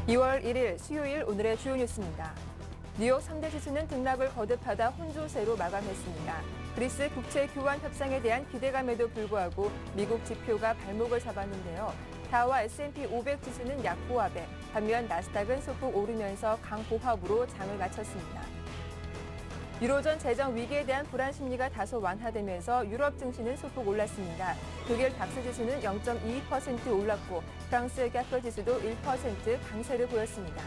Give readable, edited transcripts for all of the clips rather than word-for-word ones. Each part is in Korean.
2월 1일 수요일 오늘의 주요 뉴스입니다. 뉴욕 3대 지수는 등락을 거듭하다 혼조세로 마감했습니다. 그리스 국채 교환 협상에 대한 기대감에도 불구하고 미국 지표가 발목을 잡았는데요. 다우와 S&P 500 지수는 약보합에, 반면 나스닥은 소폭 오르면서 강보합으로 장을 마쳤습니다. 유로존 재정 위기에 대한 불안 심리가 다소 완화되면서 유럽 증시는 소폭 올랐습니다. 독일 닥스 지수는 0.22% 올랐고 프랑스 캐플 지수도 1% 강세를 보였습니다.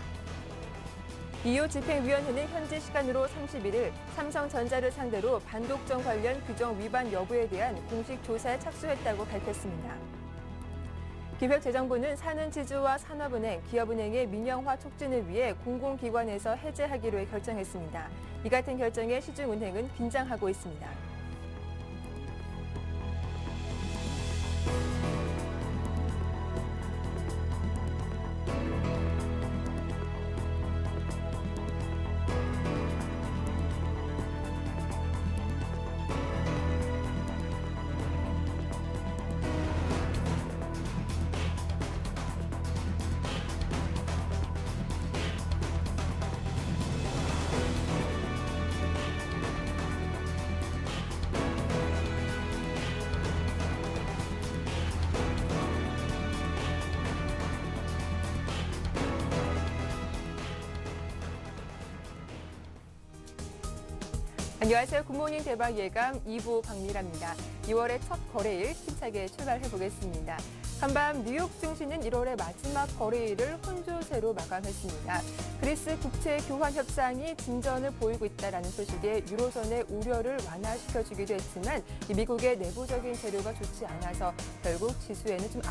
EU 집행위원회는 현지 시간으로 31일 삼성전자를 상대로 반독점 관련 규정 위반 여부에 대한 공식 조사에 착수했다고 밝혔습니다. 기획재정부는 산은지주와 산업은행, 기업은행의 민영화 촉진을 위해 공공기관에서 해제하기로 결정했습니다. 이 같은 결정에 시중은행은 긴장하고 있습니다. 안녕하세요. 굿모닝 대박 예감 2부 박미라입니다. 2월의 첫 거래일 힘차게 출발해보겠습니다. 한밤 뉴욕 증시는 1월의 마지막 거래일을 혼조세로 마감했습니다. 그리스 국채 교환 협상이 진전을 보이고 있다는 소식에 유로존의 우려를 완화시켜주기도 했지만 미국의 내부적인 재료가 좋지 않아서 결국 지수에는 좀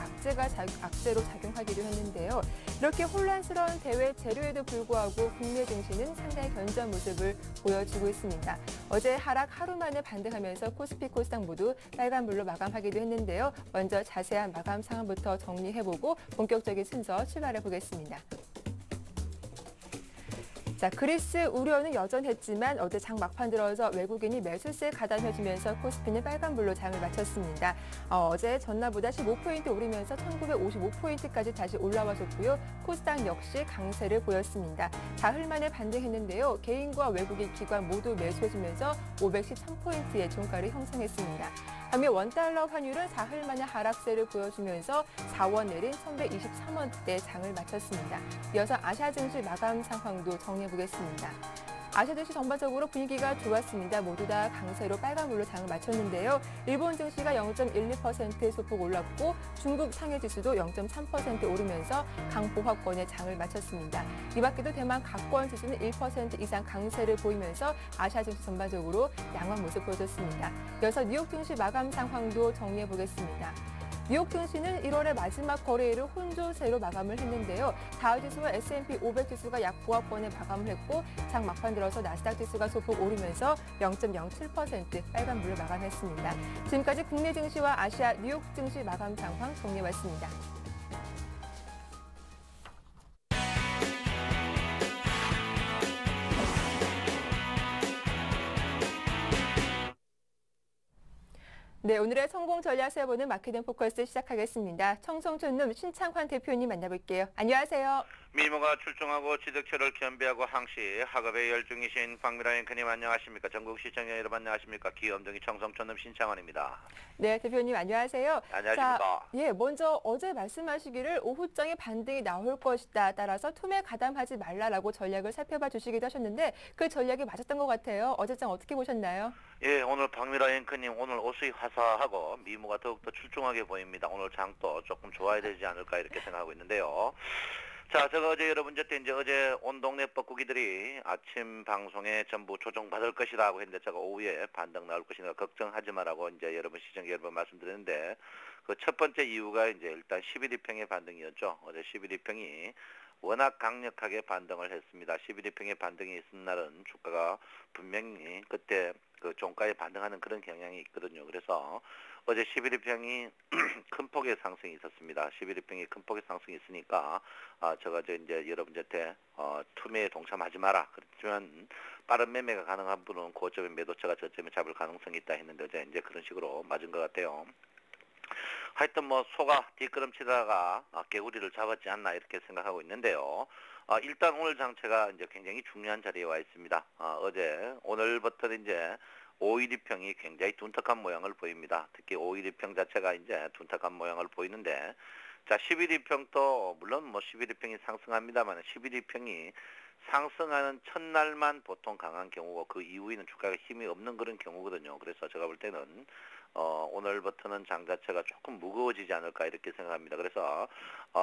악재로 작용하기도 했는데요. 이렇게 혼란스러운 대외 재료에도 불구하고 국내 증시는 상당히 견조한 모습을 보여주고 있습니다. 어제 하락 하루 만에 반등하면서 코스피, 코스닥 모두 빨간불로 마감하기도 했는데요. 먼저 자세한 마감 상황부터 정리해보고 본격적인 순서 출발해보겠습니다. 자, 그리스 우려는 여전했지만 어제 장 막판 들어서 외국인이 매수세 가담해주면서 코스피는 빨간불로 장을 마쳤습니다. 어제 전날보다 15포인트 오르면서 1955포인트까지 다시 올라와줬고요. 코스닥 역시 강세를 보였습니다. 사흘 만에 반등했는데요. 개인과 외국인 기관 모두 매수해주면서 513포인트의 종가를 형성했습니다. 반면 원달러 환율은 사흘 만에 하락세를 보여주면서 4원 내린 1123원대 장을 마쳤습니다. 이어서 아시아 증시 마감 상황도 정리해보겠습니다. 아시아 증시 전반적으로 분위기가 좋았습니다. 모두 다 강세로 빨간불로 장을 마쳤는데요. 일본 증시가 0.12% 소폭 올랐고 중국 상해 지수도 0.3% 오르면서 강보합권의 장을 마쳤습니다. 이 밖에도 대만 각권 지수는 1% 이상 강세를 보이면서 아시아 증시 전반적으로 양호한 모습 보여줬습니다. 이어서 뉴욕 증시 마감 상황도 정리해보겠습니다. 뉴욕 증시는 1월의 마지막 거래일을 혼조세로 마감을 했는데요. 다우지수와 S&P 500 지수가 약 보합권에 마감을 했고 장 막판 들어서 나스닥 지수가 소폭 오르면서 0.07% 빨간불로 마감했습니다. 지금까지 국내 증시와 아시아 뉴욕 증시 마감 상황 정리해봤습니다. 네, 오늘의 성공 전략 세워보는 마케팅 포커스 시작하겠습니다. 청성촌룸 신창환 대표님 만나볼게요. 안녕하세요. 미모가 출중하고 지득철을 겸비하고 항시 학업에 열중이신 박미라 앵커님 안녕하십니까? 전국 시청자 여러분 안녕하십니까? 기염둥이 청성촌룸 신창환입니다. 네, 대표님 안녕하세요. 안녕하십니까? 자, 먼저 어제 말씀하시기를 오후장에 반등이 나올 것이다. 따라서 툼에 가담하지 말라라고 전략을 살펴봐 주시기도 하셨는데 그 전략이 맞았던 것 같아요. 어제장 어떻게 보셨나요? 예, 오늘 박미라 앵커님 오늘 옷이 화사하고 미모가 더욱더 출중하게 보입니다. 오늘 장도 조금 좋아야 되지 않을까 이렇게 생각하고 있는데요. 자, 제가 어제 여러분한테 어제 온 동네 뻐꾸기들이 아침 방송에 전부 조정받을 것이다 하고 했는데 제가 오후에 반등 나올 것이니까 걱정하지 마라고 여러분 시청자 여러분 말씀드렸는데 그 첫 번째 이유가 일단 11위평의 반등이었죠. 어제 11위평이 워낙 강력하게 반등을 했습니다. 11위평의 반등이 있은 날은 주가가 분명히 그때 그 종가에 반등하는 그런 경향이 있거든요. 그래서 어제 11위평이 큰 폭의 상승이 있었습니다. 11위평이 큰 폭의 상승이 있으니까 제가 여러분한테 투매에 동참하지 마라. 그렇지만 빠른 매매가 가능한 분은 고점에 매도처가 저점에 잡을 가능성이 있다 했는데 이제 그런 식으로 맞은 것 같아요. 하여튼 뭐 소가 뒷걸음치다가 개구리를 잡았지 않나 이렇게 생각하고 있는데요. 일단 오늘 장체가 이제 굉장히 중요한 자리에 와 있습니다. 어제 오늘부터 이제 512평이 굉장히 둔탁한 모양을 보입니다. 특히 512평 자체가 이제 둔탁한 모양을 보이는데, 자 1112평도 물론 뭐 1112평이 상승합니다만 1112평이 상승하는 첫날만 보통 강한 경우고 그 이후에는 주가가 힘이 없는 그런 경우거든요. 그래서 제가 볼 때는 오늘부터는 장 자체가 조금 무거워지지 않을까 이렇게 생각합니다. 그래서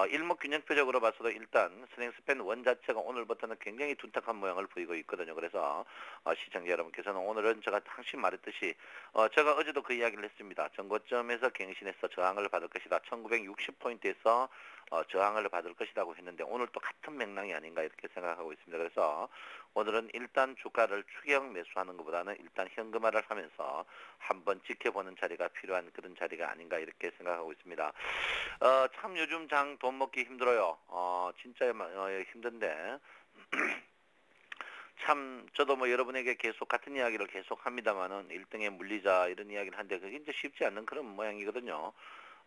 일목균형표적으로 봐서도 일단 스냉스팬 원 자체가 오늘부터는 굉장히 둔탁한 모양을 보이고 있거든요. 그래서 시청자 여러분께서는 오늘은 제가 항상 말했듯이 제가 어제도 그 이야기를 했습니다. 전고점에서 갱신해서 저항을 받을 것이다. 1960포인트에서 저항을 받을 것이라고 했는데 오늘 또 같은 맥락이 아닌가 이렇게 생각하고 있습니다. 그래서 오늘은 일단 주가를 추격 매수하는 것보다는 일단 현금화를 하면서 한번 지켜보는 자리가 필요한 그런 자리가 아닌가 이렇게 생각하고 있습니다. 참 요즘 장 돈 먹기 힘들어요. 진짜 힘든데 참 저도 뭐 여러분에게 계속 같은 이야기를 계속 합니다만은 1등에 물리자 이런 이야기를 하는데 그게 이제 쉽지 않는 그런 모양이거든요.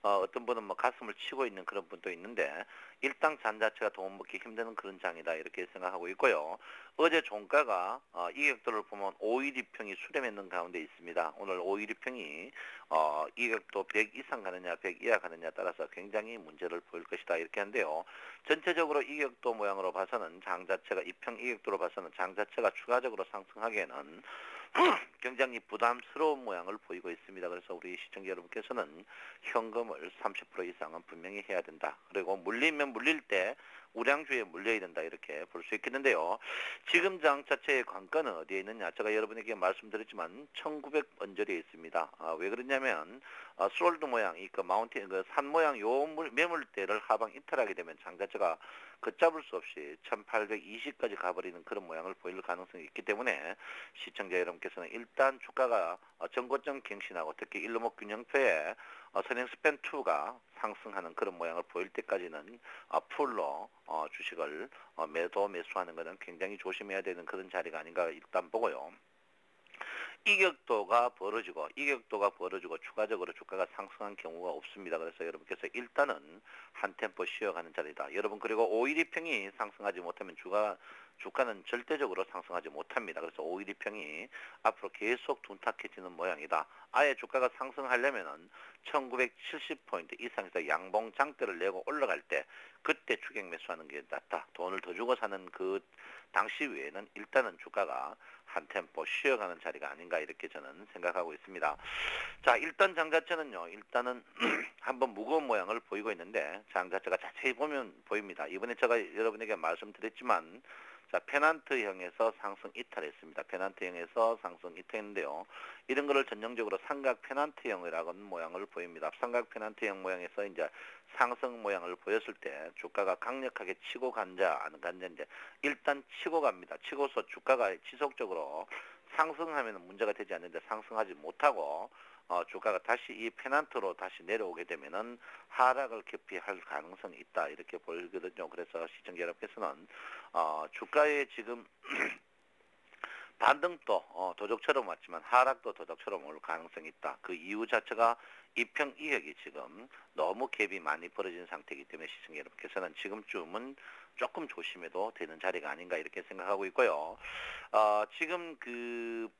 어떤 분은 뭐 가슴을 치고 있는 그런 분도 있는데 일당 장 자체가 돈 먹기 힘드는 그런 장이다 이렇게 생각하고 있고요. 어제 종가가 이 격도를 보면 512평이 수렴했는 가운데 있습니다. 오늘 512평이 이 격도 100 이상 가느냐 100 이하 가느냐 따라서 굉장히 문제를 보일 것이다 이렇게 한데요. 전체적으로 이 격도 모양으로 봐서는 장 자체가 이평 이 격도로 봐서는 장 자체가 추가적으로 상승하기에는 굉장히 부담스러운 모양을 보이고 있습니다. 그래서 우리 시청자 여러분께서는 현금을 30% 이상은 분명히 해야 된다. 그리고 물리면 물릴 때 우량주에 물려야 된다 이렇게 볼 수 있겠는데요. 지금 장 자체의 관건은 어디에 있느냐? 제가 여러분에게 말씀드렸지만 1900 언저리에 있습니다. 왜 그러냐면 스롤드 모양, 그 마운틴, 그 산 모양 요 매물대를 하방 이탈하게 되면 장 자체가 걷잡을 수 없이 1820까지 가버리는 그런 모양을 보일 가능성이 있기 때문에 시청자 여러분께서는 일단 주가가 전고점 갱신하고 특히 일목균형표에 선행스팬2가 상승하는 그런 모양을 보일 때까지는 풀로 주식을 매수하는 것은 굉장히 조심해야 되는 그런 자리가 아닌가 일단 보고요. 이격도가 벌어지고 추가적으로 주가가 상승한 경우가 없습니다. 그래서 여러분께서 일단은 한 템포 쉬어가는 자리다. 여러분 그리고 512평이 상승하지 못하면 주가는 절대적으로 상승하지 못합니다. 그래서 512평이 앞으로 계속 둔탁해지는 모양이다. 아예 주가가 상승하려면은 1970포인트 이상에서 양봉 장대를 내고 올라갈 때 그때 추격 매수하는 게 낫다. 돈을 더 주고 사는 그 당시 외에는 일단은 주가가 한 템포 쉬어가는 자리가 아닌가 이렇게 저는 생각하고 있습니다. 자, 일단 장 자체는요. 일단은 한번 무거운 모양을 보이고 있는데 장 자체가 자세히 보면 보입니다. 이번에 제가 여러분에게 말씀드렸지만 자, 페난트형에서 상승 이탈했습니다. 페난트형에서 상승 이탈했는데요. 이런 거를 전형적으로 삼각 페난트형이라는 모양을 보입니다. 삼각 페난트형 모양에서 이제 상승 모양을 보였을 때 주가가 강력하게 치고 간자 안 간자인데 일단 치고 갑니다. 치고서 주가가 지속적으로 상승하면 문제가 되지 않는데 상승하지 못하고 주가가 다시 이 페난트로 다시 내려오게 되면은 하락을 기피할 가능성이 있다 이렇게 보이거든요. 그래서 시청자 여러분께서는 주가의 지금 반등도 도적처럼 왔지만 하락도 도적처럼 올 가능성이 있다. 그 이유 자체가 이평 이격이 지금 너무 갭이 많이 벌어진 상태이기 때문에 시청자 여러분께서는 지금쯤은 조금 조심해도 되는 자리가 아닌가 이렇게 생각하고 있고요. 지금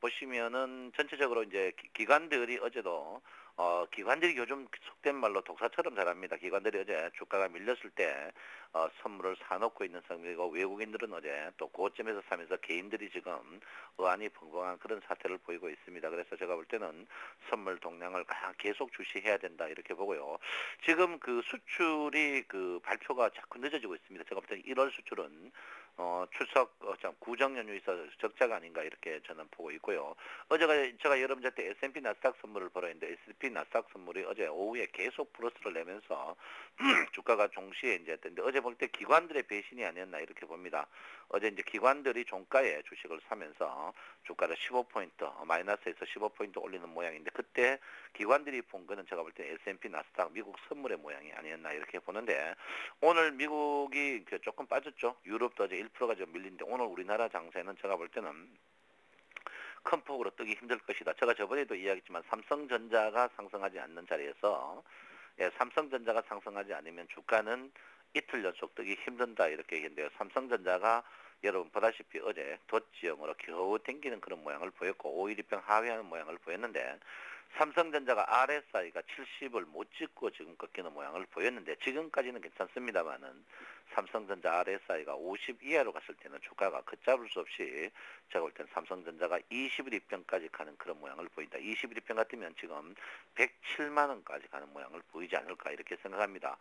보시면은 전체적으로 이제 기관들이 어제도 기관들이 요즘 속된 말로 독사처럼 잘합니다. 기관들이 어제 주가가 밀렸을 때 선물을 사놓고 있는 상황이고 외국인들은 어제 또 고점에서 사면서 개인들이 지금 어안이 벙벙한 그런 사태를 보이고 있습니다. 그래서 제가 볼 때는 선물 동량을 계속 주시해야 된다 이렇게 보고요. 지금 그 수출이 발표가 자꾸 늦어지고 있습니다. 제가 볼 때는 1월 수출은 추석 구정 연휴 있어서 적자가 아닌가 이렇게 저는 보고 있고요. 어제가 제가 여러분한테 S&P 나스닥 선물을 보러 했는데 S&P 나스닥 선물이 어제 오후에 계속 플러스를 내면서 주가가 종시에 이제 했는데 어제 볼 때 기관들의 배신이 아니었나 이렇게 봅니다. 어제 이제 기관들이 종가에 주식을 사면서 주가를 15포인트 마이너스에서 15포인트 올리는 모양인데 그때 기관들이 본 거는 제가 볼 때 S&P 나스닥 미국 선물의 모양이 아니었나 이렇게 보는데 오늘 미국이 조금 빠졌죠. 유럽도 어제 1%가 좀 밀린데 오늘 우리나라 장세는 제가 볼 때는 큰 폭으로 뜨기 힘들 것이다. 제가 저번에도 이야기했지만 삼성전자가 상승하지 않는 자리에서 예, 삼성전자가 상승하지 않으면 주가는 이틀 연속 뜨기 힘든다 이렇게 얘기했는데요. 삼성전자가 여러분 보다시피 어제 덧지형으로 겨우 당기는 그런 모양을 보였고 512평 하회하는 모양을 보였는데 삼성전자가 RSI가 70을 못 찍고 지금 꺾이는 모양을 보였는데 지금까지는 괜찮습니다만은 삼성전자 RSI가 50 이하로 갔을 때는 주가가 걷잡을 수 없이 제가 볼 때는 삼성전자가 21입평까지 가는 그런 모양을 보인다. 21입평 같으면 지금 107만 원까지 가는 모양을 보이지 않을까 이렇게 생각합니다.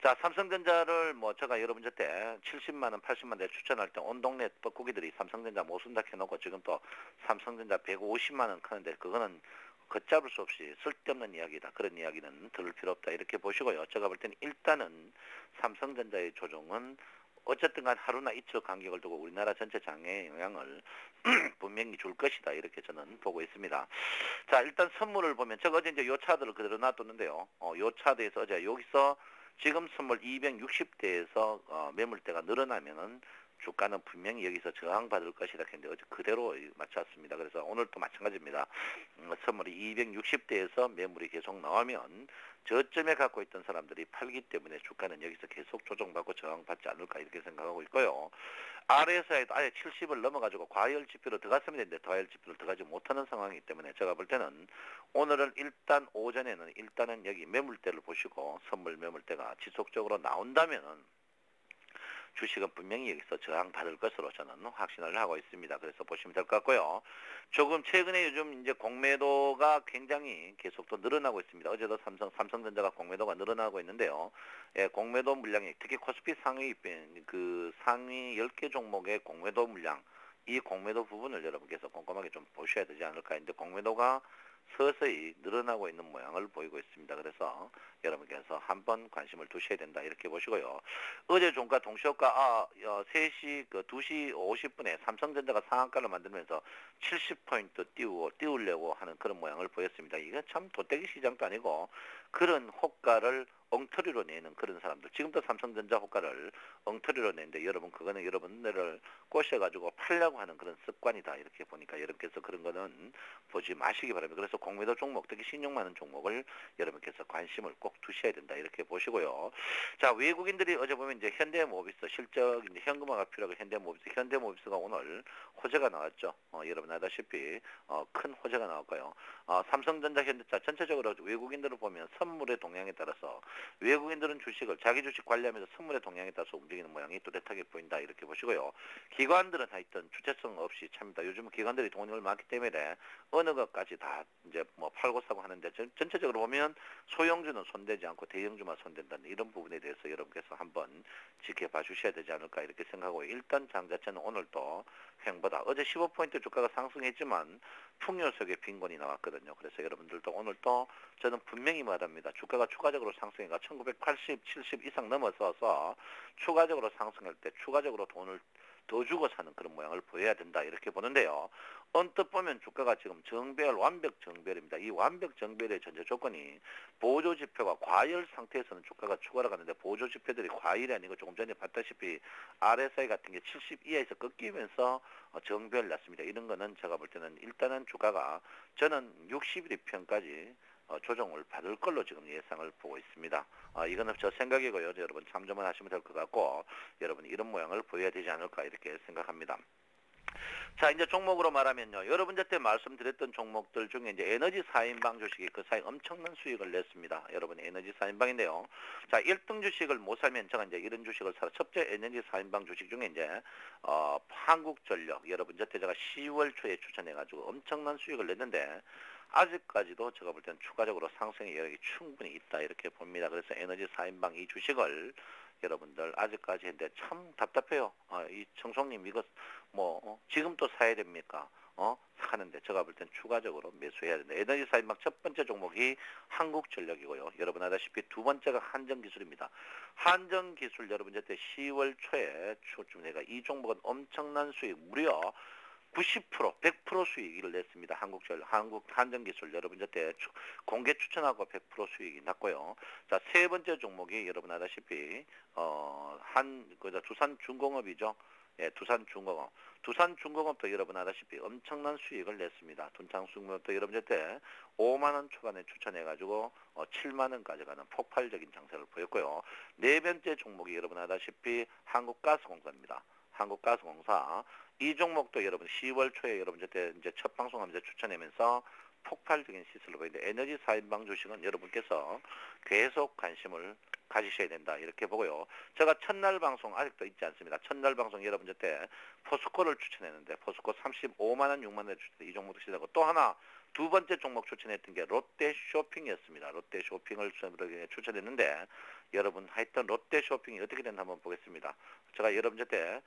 자, 삼성전자를 뭐 제가 여러분들 때 70만 원, 80만 원에 추천할 때 온 동네 뻐꾸기들이 삼성전자 못 쓴다 해놓고 지금 또 삼성전자 150만 원 하는데 그거는 걷잡을 수 없이 쓸데없는 이야기다. 그런 이야기는 들을 필요 없다. 이렇게 보시고요. 제가 볼 때는 일단은 삼성전자의 조정은 어쨌든 간 하루나 이틀 간격을 두고 우리나라 전체 장에 영향을 분명히 줄 것이다. 이렇게 저는 보고 있습니다. 자, 일단 선물을 보면 제가 어제 이제 요 차들을 그대로 놔뒀는데요. 요 차대에서 어제 여기서 지금 선물 260대에서 매물대가 늘어나면은 주가는 분명히 여기서 저항받을 것이다 했는데 어제 그대로 맞췄습니다. 그래서 오늘도 마찬가지입니다. 선물이 260대에서 매물이 계속 나오면 저점에 갖고 있던 사람들이 팔기 때문에 주가는 여기서 계속 조정받고 저항받지 않을까 이렇게 생각하고 있고요. RSI도 아예 70을 넘어가지고 과열 지표로 들어갔으면 되는데 과열 지표를 들어가지 못하는 상황이기 때문에 제가 볼 때는 오늘은 일단 오전에는 일단은 여기 매물대를 보시고 선물 매물대가 지속적으로 나온다면은 주식은 분명히 여기서 저항받을 것으로 저는 확신을 하고 있습니다. 그래서 보시면 될 것 같고요. 조금 최근에 요즘 이제 공매도가 굉장히 계속 또 늘어나고 있습니다. 어제도 삼성전자가 공매도가 늘어나고 있는데요. 예, 공매도 물량이 특히 코스피 상위 10개 종목의 공매도 물량 이 공매도 부분을 여러분께서 꼼꼼하게 좀 보셔야 되지 않을까 했는데 공매도가 서서히 늘어나고 있는 모양을 보이고 있습니다. 그래서 여러분께서 한번 관심을 두셔야 된다 이렇게 보시고요. 어제 종가 동시효과 3시 2시 50분에 삼성전자가 상한가를 만들면서 70포인트 띄우려고 하는 그런 모양을 보였습니다. 이게 참 도떼기 시장도 아니고 그런 호가를 엉터리로 내는 그런 사람들. 지금도 삼성전자 호가를 엉터리로 내는데 여러분 그거는 여러분들을 꼬셔가지고 팔려고 하는 그런 습관이다. 이렇게 보니까 여러분께서 그런 거는 보지 마시기 바랍니다. 그래서 공매도 종목, 특히 신용 많은 종목을 여러분께서 관심을 꼭 두셔야 된다. 이렇게 보시고요. 자, 외국인들이 어제 보면 이제 현대모비스 실적 이제 현금화가 필요하고 현대모비스가 오늘 호재가 나왔죠. 여러분 아다시피 큰 호재가 나왔고요. 삼성전자, 현대차 전체적으로 외국인들을 보면 선물의 동향에 따라서 외국인들은 주식을 자기 주식 관리하면서 선물의 동향에 따라서 움직이는 모양이 뚜렷하게 보인다 이렇게 보시고요. 기관들은 하여튼 주체성 없이 참니다. 요즘 기관들이 돈이 많기 때문에 어느 것까지 다 이제 뭐 팔고 사고 하는데 전체적으로 보면 소형주는 손대지 않고 대형주만 손댄다는 이런 부분에 대해서 여러분께서 한번 지켜봐 주셔야 되지 않을까 이렇게 생각하고 일단 장 자체는 오늘도 횡보다 어제 15포인트 주가가 상승했지만 풍요 속에 빈곤이 나왔거든요. 그래서 여러분들도 오늘도 저는 분명히 말합니다. 주가가 추가적으로 상승해가 1980, 70 이상 넘어서서 추가적으로 상승할 때 추가적으로 돈을 더 주고 사는 그런 모양을 보여야 된다 이렇게 보는데요. 언뜻 보면 주가가 지금 완벽 정배입니다. 이 완벽 정배의 전제 조건이 보조 지표가 과열 상태에서는 주가가 추가로 가는데 보조 지표들이 과열이 아니고 조금 전에 봤다시피 RSI 같은 게 70 이하에서 꺾이면서 정배를 났습니다. 이런 거는 제가 볼 때는 일단은 주가가 저는 61편까지 조정을 받을 걸로 지금 예상을 보고 있습니다. 이거는 저 생각이고요. 여러분 참조만 하시면 될 것 같고 여러분 이런 모양을 보여야 되지 않을까 이렇게 생각합니다. 자, 이제 종목으로 말하면요. 여러분한테 말씀드렸던 종목들 중에 이제 에너지 4인방 주식이 그 사이 엄청난 수익을 냈습니다. 여러분 에너지 4인방인데요. 자, 1등 주식을 못 사면 제가 이제 이런 주식을 사라. 첫째 에너지 4인방 주식 중에 이제 한국전력 여러분 저때 제가 10월 초에 추천해가지고 엄청난 수익을 냈는데 아직까지도 제가 볼 때는 추가적으로 상승의 여력이 충분히 있다 이렇게 봅니다. 그래서 에너지 4인방 이 주식을 여러분들 아직까지 했는데 참 답답해요. 이 청송님 이거 뭐 지금 또 사야 됩니까? 하는데 제가 볼 땐 추가적으로 매수해야 된다. 에너지 4인방 첫 번째 종목이 한국전력이고요. 여러분 아다시피 두 번째가 한전기술입니다. 한전기술 여러분 저때 10월 초에 추쯤 이 종목은 엄청난 수익 무려 90%, 100% 수익을 냈습니다. 한전기술 여러분 저때 공개 추천하고 100% 수익이 났고요. 자, 세 번째 종목이 여러분 아다시피 두산중공업이죠. 예, 두산중공업. 두산중공업도 여러분 아다시피 엄청난 수익을 냈습니다. 두산중공업도 여러분한테 5만 원 초반에 추천해가지고 7만 원까지 가는 폭발적인 장세를 보였고요. 네 번째 종목이 여러분 아다시피 한국가스공사입니다. 한국가스공사. 이 종목도 여러분 10월 초에 여러분한테 이제 첫 방송하면서 추천하면서 폭발적인 시세를 보이는데 에너지 4인방 주식은 여러분께서 계속 관심을 가지셔야 된다 이렇게 보고요. 제가 첫날 방송 아직도 있지 않습니다. 첫날 방송 여러분한테 포스코를 추천했는데 포스코 35만 원, 6만 원에 추천해 이 종목도 시작하고 또 하나 두 번째 종목 추천했던 게 롯데쇼핑이었습니다. 롯데쇼핑을 추천했는데 여러분 하여튼 롯데쇼핑이 어떻게 됐나 한번 보겠습니다. 제가 여러분한테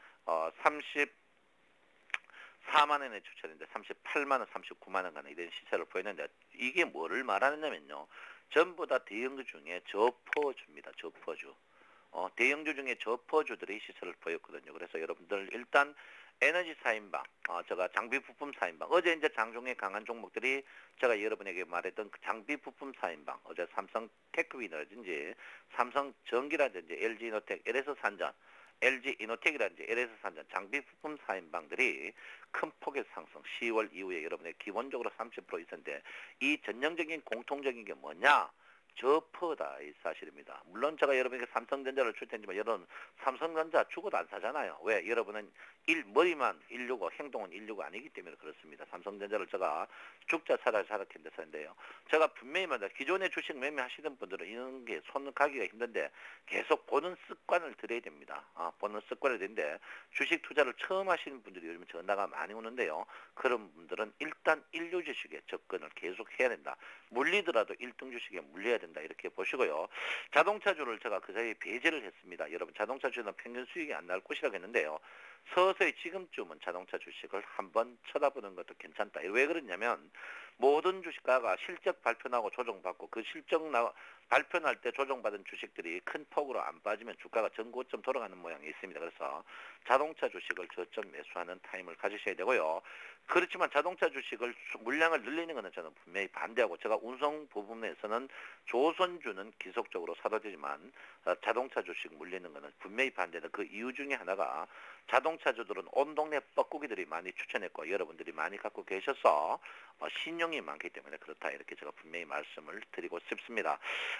4만 원에 추천했는데 38만 원, 39만 원 가는 이런 시세를 보였는데 이게 뭐를 말하느냐면요. 전부 다 대형주 중에 저퍼주입니다. 저퍼주. 대형주 중에 저퍼주들이 시세를 보였거든요. 그래서 여러분들 일단 에너지 4인방, 제가 장비 부품 4인방. 어제 이제 장중에 강한 종목들이 제가 여러분에게 말했던 그 장비 부품 4인방. 어제 삼성 테크위너라든지 삼성 전기라든지 LG 이노텍, LS 산전, LG 이노텍이라든지 LS 산전 장비 부품 4인방들이 큰 폭의 상승 10월 이후에 여러분의 기본적으로 30% 있었는데 이 전형적인 공통적인 게 뭐냐? 저퍼다 이 사실입니다. 물론 제가 여러분에게 삼성전자를 추천했지만 여러분 삼성전자 죽어도 안 사잖아요. 왜? 여러분은 머리만 165 행동은 165 아니기 때문에 그렇습니다. 삼성전자를 제가 죽자 살아 살았겠는데 사는데요. 제가 분명히 말합니다. 기존에 주식 매매하시던 분들은 이런 게 손 가기가 힘든데 계속 보는 습관을 들여야 됩니다. 보는 습관을 들이는데 주식 투자를 처음 하시는 분들이 요즘 전화가 많이 오는데요. 그런 분들은 일단 1류 주식에 접근을 계속 해야 된다. 물리더라도 1등 주식에 물려야 된다. 이렇게 보시고요. 자동차주를 제가 그 사이에 배제를 했습니다. 여러분 자동차주는 평균 수익이 안 나올 것이라고 했는데요. 서서히 지금쯤은 자동차 주식을 한번 쳐다보는 것도 괜찮다. 왜 그러냐면 모든 주식가가 실적 발표나고 조정받고 그 실적 발표날 때 조정받은 주식들이 큰 폭으로 안 빠지면 주가가 전고점 돌아가는 모양이 있습니다. 그래서 자동차 주식을 저점 매수하는 타임을 가지셔야 되고요. 그렇지만 자동차 주식을 물량을 늘리는 것은 저는 분명히 반대하고 제가 운송 부분에서는 조선주는 기속적으로 사도 되지만 자동차 주식 물리는 것은 분명히 반대다. 그 이유 중에 하나가 자동차주들은 온 동네 뻐꾸기들이 많이 추천했고 여러분들이 많이 갖고 계셔서 신용이 많기 때문에 그렇다 이렇게 제가 분명히 말씀을 드리고 싶습니다.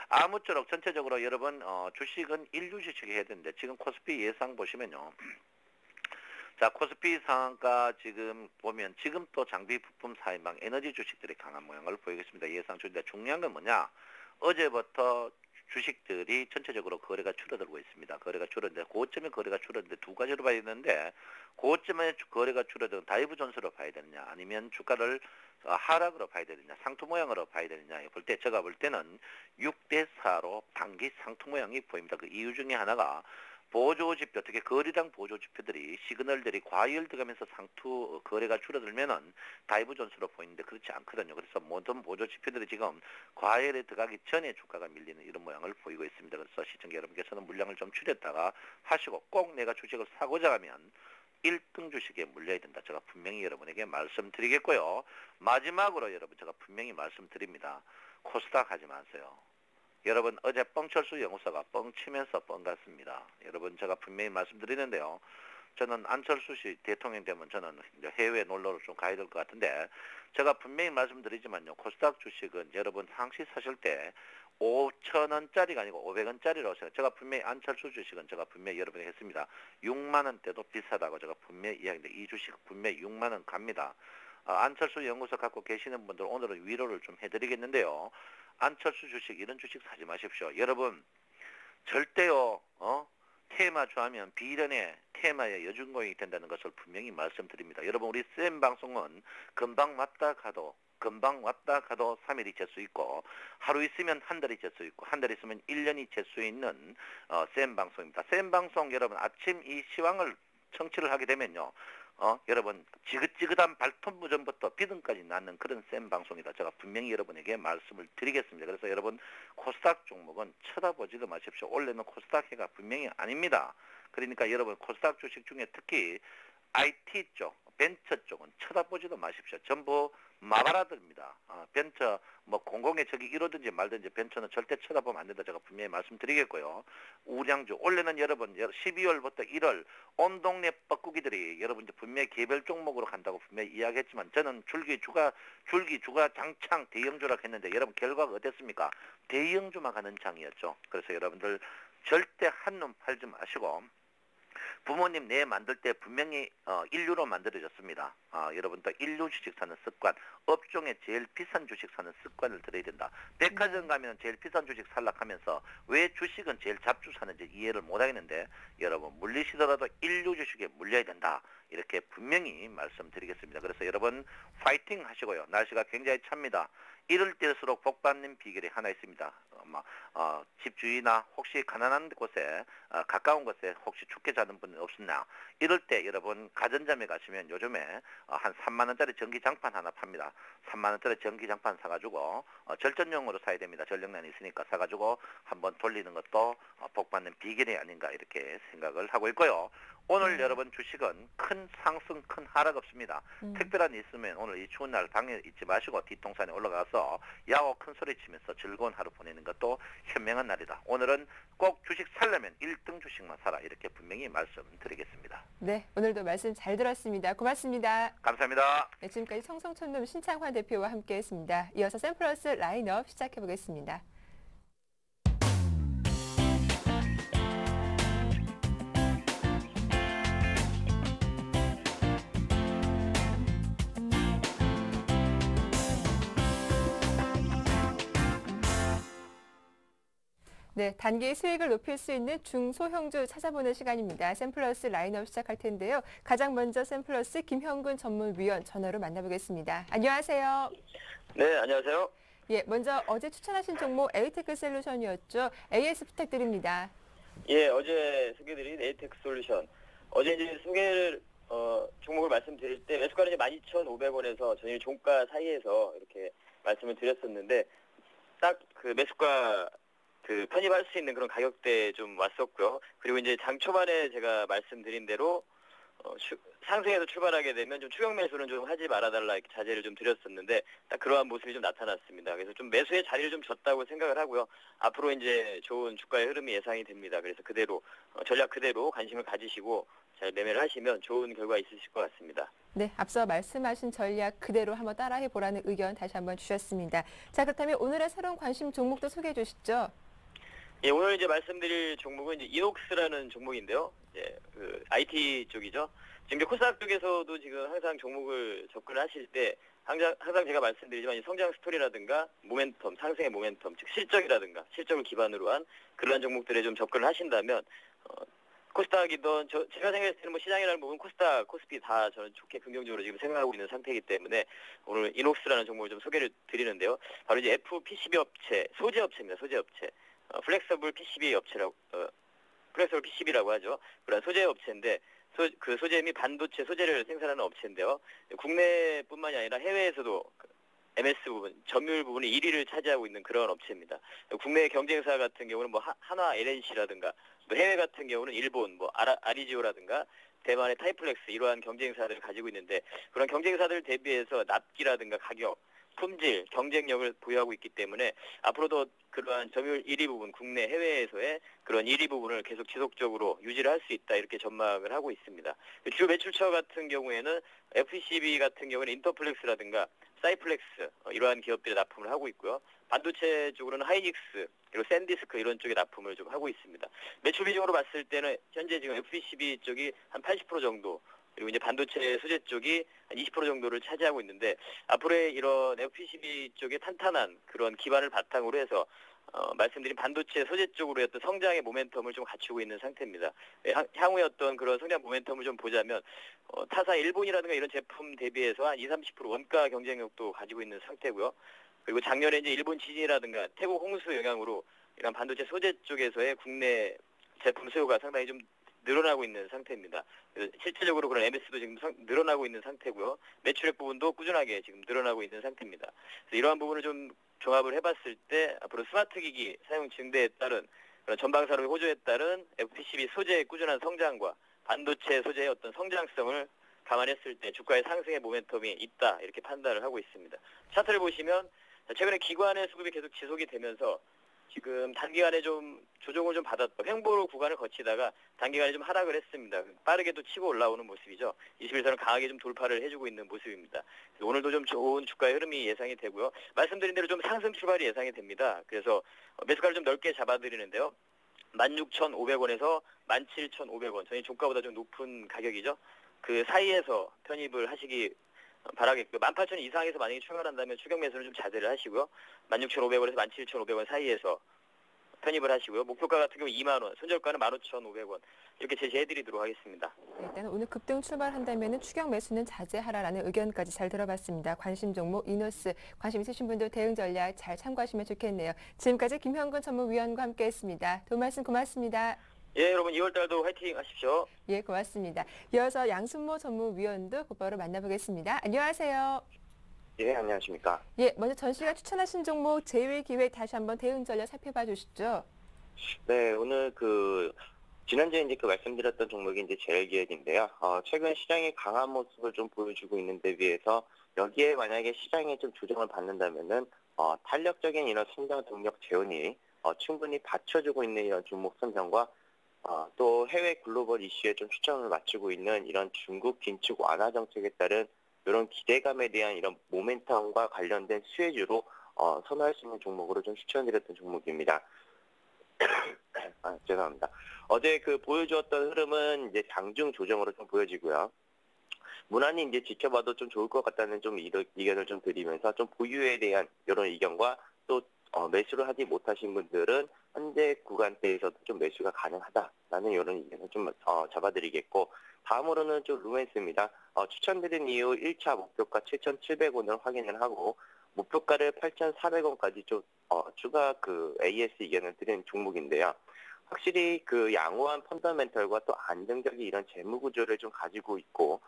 아무쪼록 전체적으로 여러분 주식은 1류 주식 해야 되는데 지금 코스피 예상 보시면요. 자, 코스피 상한가 지금 보면 지금 또 장비 부품 4인방 에너지 주식들이 강한 모양을 보이겠습니다. 예상 중인데 중요한 건 뭐냐? 어제부터 주식들이 전체적으로 거래가 줄어들고 있습니다. 거래가 줄었는데 고점에 거래가 줄었는데 두 가지로 봐야 되는데 고점에 거래가 줄어든 다이브존스로 봐야 되느냐 아니면 주가를 하락으로 봐야 되느냐 상투 모양으로 봐야 되느냐 볼 때 제가 볼 때는 6대4로 단기 상투 모양이 보입니다. 그 이유 중에 하나가 보조지표, 특히 거래량 보조지표들이 시그널들이 과열돼가면서 상투 거래가 줄어들면은 다이브 존스로 보이는데 그렇지 않거든요. 그래서 모든 보조지표들이 지금 과열에 들어가기 전에 주가가 밀리는 이런 모양을 보이고 있습니다. 그래서 시청자 여러분께서는 물량을 좀 줄였다가 하시고 꼭 내가 주식을 사고자 하면 1등 주식에 물려야 된다. 제가 분명히 여러분에게 말씀드리겠고요. 마지막으로 여러분 제가 분명히 말씀드립니다. 코스닥 하지 마세요. 여러분 어제 뻥철수 연구소가 뻥치면서 뻥 갔습니다. 여러분 제가 분명히 말씀드리는데요. 저는 안철수 씨 대통령 되면 저는 이제 해외 놀러를 좀 가야 될 것 같은데 제가 분명히 말씀드리지만요. 코스닥 주식은 여러분 상시 사실 때 5,000원짜리가 아니고 500원짜리라고 생각해요. 제가 분명히 안철수 주식은 제가 분명히 여러분에게 했습니다. 6만 원대도 비싸다고 제가 분명히 이야기했는데 이 주식 분명히 6만 원 갑니다. 안철수 연구소 갖고 계시는 분들 오늘은 위로를 좀 해드리겠는데요. 안철수 주식 이런 주식 사지 마십시오. 여러분 절대요 테마주 하면 비련의 테마의 여중공이 된다는 것을 분명히 말씀드립니다. 여러분 우리 쌤 방송은 금방 왔다 가도 3일이 될 수 있고 하루 있으면 한 달이 될 수 있고 한 달 있으면 1년이 될 수 있는 쌤 방송입니다. 쌤 방송 여러분 아침 이 시황을 청취를 하게 되면요. 여러분 지긋지긋한 발톱 무전부터 비등까지 낳는 그런 쌤 방송이다. 제가 분명히 여러분에게 말씀을 드리겠습니다. 그래서 여러분 코스닥 종목은 쳐다보지도 마십시오. 원래는 코스닥 해가 분명히 아닙니다. 그러니까 여러분 코스닥 주식 중에 특히 IT 쪽, 벤처 쪽은 쳐다보지도 마십시오. 전부 마바라들입니다. 벤처 뭐 공공의 적이 이러든지 말든지 벤처는 절대 쳐다보면 안 된다. 제가 분명히 말씀드리겠고요. 우량주 올해는 여러분 12월부터 1월 온 동네 뻐꾸기들이 여러분 이제 분명히 개별 종목으로 간다고 분명히 이야기했지만 저는 줄기 주가 장창 대형주라고 했는데 여러분 결과가 어땠습니까? 대형주만 가는 장이었죠. 그래서 여러분들 절대 한눈 팔지 마시고 부모님 내 만들 때 분명히 인류로 만들어졌습니다. 여러분도 인류 주식 사는 습관, 업종에 제일 비싼 주식 사는 습관을 들여야 된다. 백화점 가면 제일 비싼 주식 살락하면서 왜 주식은 제일 잡주 사는지 이해를 못하겠는데 여러분 물리시더라도 인류 주식에 물려야 된다. 이렇게 분명히 말씀드리겠습니다. 그래서 여러분 파이팅 하시고요. 날씨가 굉장히 찹니다. 이럴 때일수록 복 받는 비결이 하나 있습니다. 집 주위나 혹시 가난한 곳에 가까운 곳에 혹시 죽게 자는 분 없었나? 이럴 때 여러분 가전점에 가시면 요즘에 한 3만 원짜리 전기장판 하나 팝니다. 3만 원짜리 전기장판 사가지고 절전용으로 사야 됩니다. 전력난이 있으니까 사가지고 한번 돌리는 것도 복 받는 비결이 아닌가 이렇게 생각을 하고 있고요. 오늘 여러분 주식은 큰 상승 큰 하락 없습니다. 특별한 일 있으면 오늘 이 추운 날 방에 있지 마시고 뒷동산에 올라가서 야호 큰 소리 치면서 즐거운 하루 보내는 것도 현명한 날이다. 오늘은 꼭 주식 살려면 1등 주식만 사라 이렇게 분명히 말씀드리겠습니다. 네, 오늘도 말씀 잘 들었습니다. 고맙습니다. 감사합니다. 네, 지금까지 청송촌놈 신창환 대표와 함께했습니다. 이어서 샘플러스 라인업 시작해보겠습니다. 네, 단기 수익을 높일 수 있는 중소형주 찾아보는 시간입니다. 샘플러스 라인업 시작할 텐데요. 가장 먼저 샘플러스 김형근 전문위원 전화로 만나보겠습니다. 안녕하세요. 네, 안녕하세요. 예, 먼저 어제 추천하신 종목 에이테크 솔루션이었죠. AS 부탁드립니다. 예, 어제 소개드린 에이텍 솔루션. 어제 이제 소개를 종목을 말씀드릴 때 매수가는 이제 12,500원에서 전일 종가 사이에서 이렇게 말씀을 드렸었는데 딱 그 매수가 편입할 수 있는 그런 가격대에 좀 왔었고요. 그리고 이제 장 초반에 제가 말씀드린 대로 상승해서 출발하게 되면 좀 추격 매수는 좀 하지 말아달라 이렇게 자제를 좀 드렸었는데 딱 그러한 모습이 좀 나타났습니다. 그래서 좀 매수의 자리를 좀 줬다고 생각을 하고요. 앞으로 이제 좋은 주가의 흐름이 예상이 됩니다. 그래서 그대로 전략 그대로 관심을 가지시고 잘 매매를 하시면 좋은 결과 있으실 것 같습니다. 네, 앞서 말씀하신 전략 그대로 한번 따라해 보라는 의견 다시 한번 주셨습니다. 자, 그렇다면 오늘의 새로운 관심 종목도 소개해 주시죠. 예, 오늘 이제 말씀드릴 종목은 이제 이녹스라는 종목인데요. 이제 그 IT 쪽이죠. 지금 코스닥 쪽에서도 지금 항상 종목을 접근하실 때 항상 제가 말씀드리지만 이 성장 스토리라든가 모멘텀, 상승의 모멘텀, 즉 실적이라든가 실적을 기반으로 한 그러한 종목들에 좀 접근을 하신다면 코스닥이든 제가 생각했을 때는 뭐 시장이라는 부분 코스닥, 코스피 다 저는 좋게 긍정적으로 지금 생각하고 있는 상태이기 때문에 오늘 이녹스라는 종목을 좀 소개를 드리는데요. 바로 이제 FPCB 업체, 소재 업체입니다. 소재 업체. 플렉서블 PCB 업체라고 플렉서블 PCB라고 하죠. 그런 소재 업체인데 그 소재 및 반도체 소재를 생산하는 업체인데요. 국내뿐만이 아니라 해외에서도 MS 부분, 점유율 부분이 1위를 차지하고 있는 그런 업체입니다. 국내 경쟁사 같은 경우는 뭐 한화 LNC라든가 또 해외 같은 경우는 일본 뭐 아리지오라든가 대만의 타이플렉스 이러한 경쟁사들을 가지고 있는데 그런 경쟁사들 대비해서 납기라든가 가격 품질, 경쟁력을 보유하고 있기 때문에 앞으로도 그러한 점유율 1위 부분, 국내 해외에서의 그런 1위 부분을 계속 지속적으로 유지를 할 수 있다 이렇게 전망을 하고 있습니다. 주 매출처 같은 경우에는 FCB 같은 경우는 인터플렉스라든가 사이플렉스 이러한 기업들이 납품을 하고 있고요. 반도체 쪽으로는 하이닉스 그리고 샌디스크 이런 쪽에 납품을 좀 하고 있습니다. 매출 비중으로 봤을 때는 현재 지금 FCB 쪽이 한 80% 정도 그리고 이제 반도체 소재 쪽이 한 20% 정도를 차지하고 있는데 앞으로의 이런 FPCB 쪽의 탄탄한 그런 기반을 바탕으로 해서 말씀드린 반도체 소재 쪽으로의 어떤 성장의 모멘텀을 좀 갖추고 있는 상태입니다. 향후의 어떤 그런 성장 모멘텀을 좀 보자면 타사 일본이라든가 이런 제품 대비해서 한 20-30% 원가 경쟁력도 가지고 있는 상태고요. 그리고 작년에 이제 일본 지진이라든가 태국 홍수 영향으로 이런 반도체 소재 쪽에서의 국내 제품 수요가 상당히 좀 늘어나고 있는 상태입니다. 실질적으로 그런 MS도 지금 늘어나고 있는 상태고요. 매출액 부분도 꾸준하게 지금 늘어나고 있는 상태입니다. 그래서 이러한 부분을 좀 종합을 해봤을 때 앞으로 스마트 기기 사용 증대에 따른 그런 전방 산업의 호조에 따른 FPCB 소재의 꾸준한 성장과 반도체 소재의 어떤 성장성을 감안했을 때 주가의 상승의 모멘텀이 있다 이렇게 판단을 하고 있습니다. 차트를 보시면 최근에 기관의 수급이 계속 지속이 되면서 지금 단기간에 좀 조정을 좀 받았던 횡보로 구간을 거치다가 단기간에 좀 하락을 했습니다. 빠르게 또 치고 올라오는 모습이죠. 21선을 강하게 좀 돌파를 해주고 있는 모습입니다. 그래서 오늘도 좀 좋은 주가의 흐름이 예상이 되고요. 말씀드린 대로 좀 상승 출발이 예상이 됩니다. 그래서 매수가를 좀 넓게 잡아드리는데요. 16,500원에서 17,500원. 저희 종가보다 좀 높은 가격이죠. 그 사이에서 편입을 하시기 바라겠고요. 18,000원 이상에서 만약에 출발한다면 추격 매수는 좀 자제를 하시고요. 16,500원에서 17,500원 사이에서 편입을 하시고요. 목표가 같은 경우 2만 원, 손절가는 15,500원 이렇게 제시해드리도록 하겠습니다. 네, 일단 오늘 급등 출발한다면 추격 매수는 자제하라라는 의견까지 잘 들어봤습니다. 관심 종목 이노스 관심 있으신 분들 대응 전략 잘 참고하시면 좋겠네요. 지금까지 김형근 전무위원과 함께했습니다. 도움 말씀 고맙습니다. 예, 여러분 2월달도 화이팅 하십시오. 예, 고맙습니다. 이어서 양순모 전무위원도 곧바로 만나보겠습니다. 안녕하세요. 예, 안녕하십니까. 예, 먼저 전 씨가 추천하신 종목 제외기획 다시 한번 대응 전략 살펴봐 주시죠. 네, 오늘 지난주에 이제 말씀드렸던 종목이 이제 제일기획인데요. 최근 시장이 강한 모습을 좀 보여주고 있는 데 비해서 여기에 만약에 시장이 좀 조정을 받는다면은, 탄력적인 이런 성장 동력 재원이, 충분히 받쳐주고 있는 이런 종목 선정과, 또 해외 글로벌 이슈에 좀 초점을 맞추고 있는 이런 중국 긴축 완화 정책에 따른 이런 기대감에 대한 이런 모멘텀과 관련된 수혜주로 선호할 수 있는 종목으로 좀 추천드렸던 종목입니다. 죄송합니다. 어제 보여주었던 흐름은 이제 장중 조정으로 좀 보여지고요. 무난히 이제 지켜봐도 좀 좋을 것 같다는 좀 의견을 좀 드리면서 좀 보유에 대한 이런 의견과 또 매수를 하지 못하신 분들은 현재 구간대에서도 좀 매수가 가능하다라는 이런 의견을 좀 잡아드리겠고, 다음으로는 좀 루멘스입니다. 추천드린 이후 1차 목표가 7,700원을 확인을 하고 목표가를 8,400원까지 좀 추가 AS 의견을 드린 종목인데요. 확실히 양호한 펀더멘털과 또 안정적인 이런 재무 구조를 좀 가지고 있고,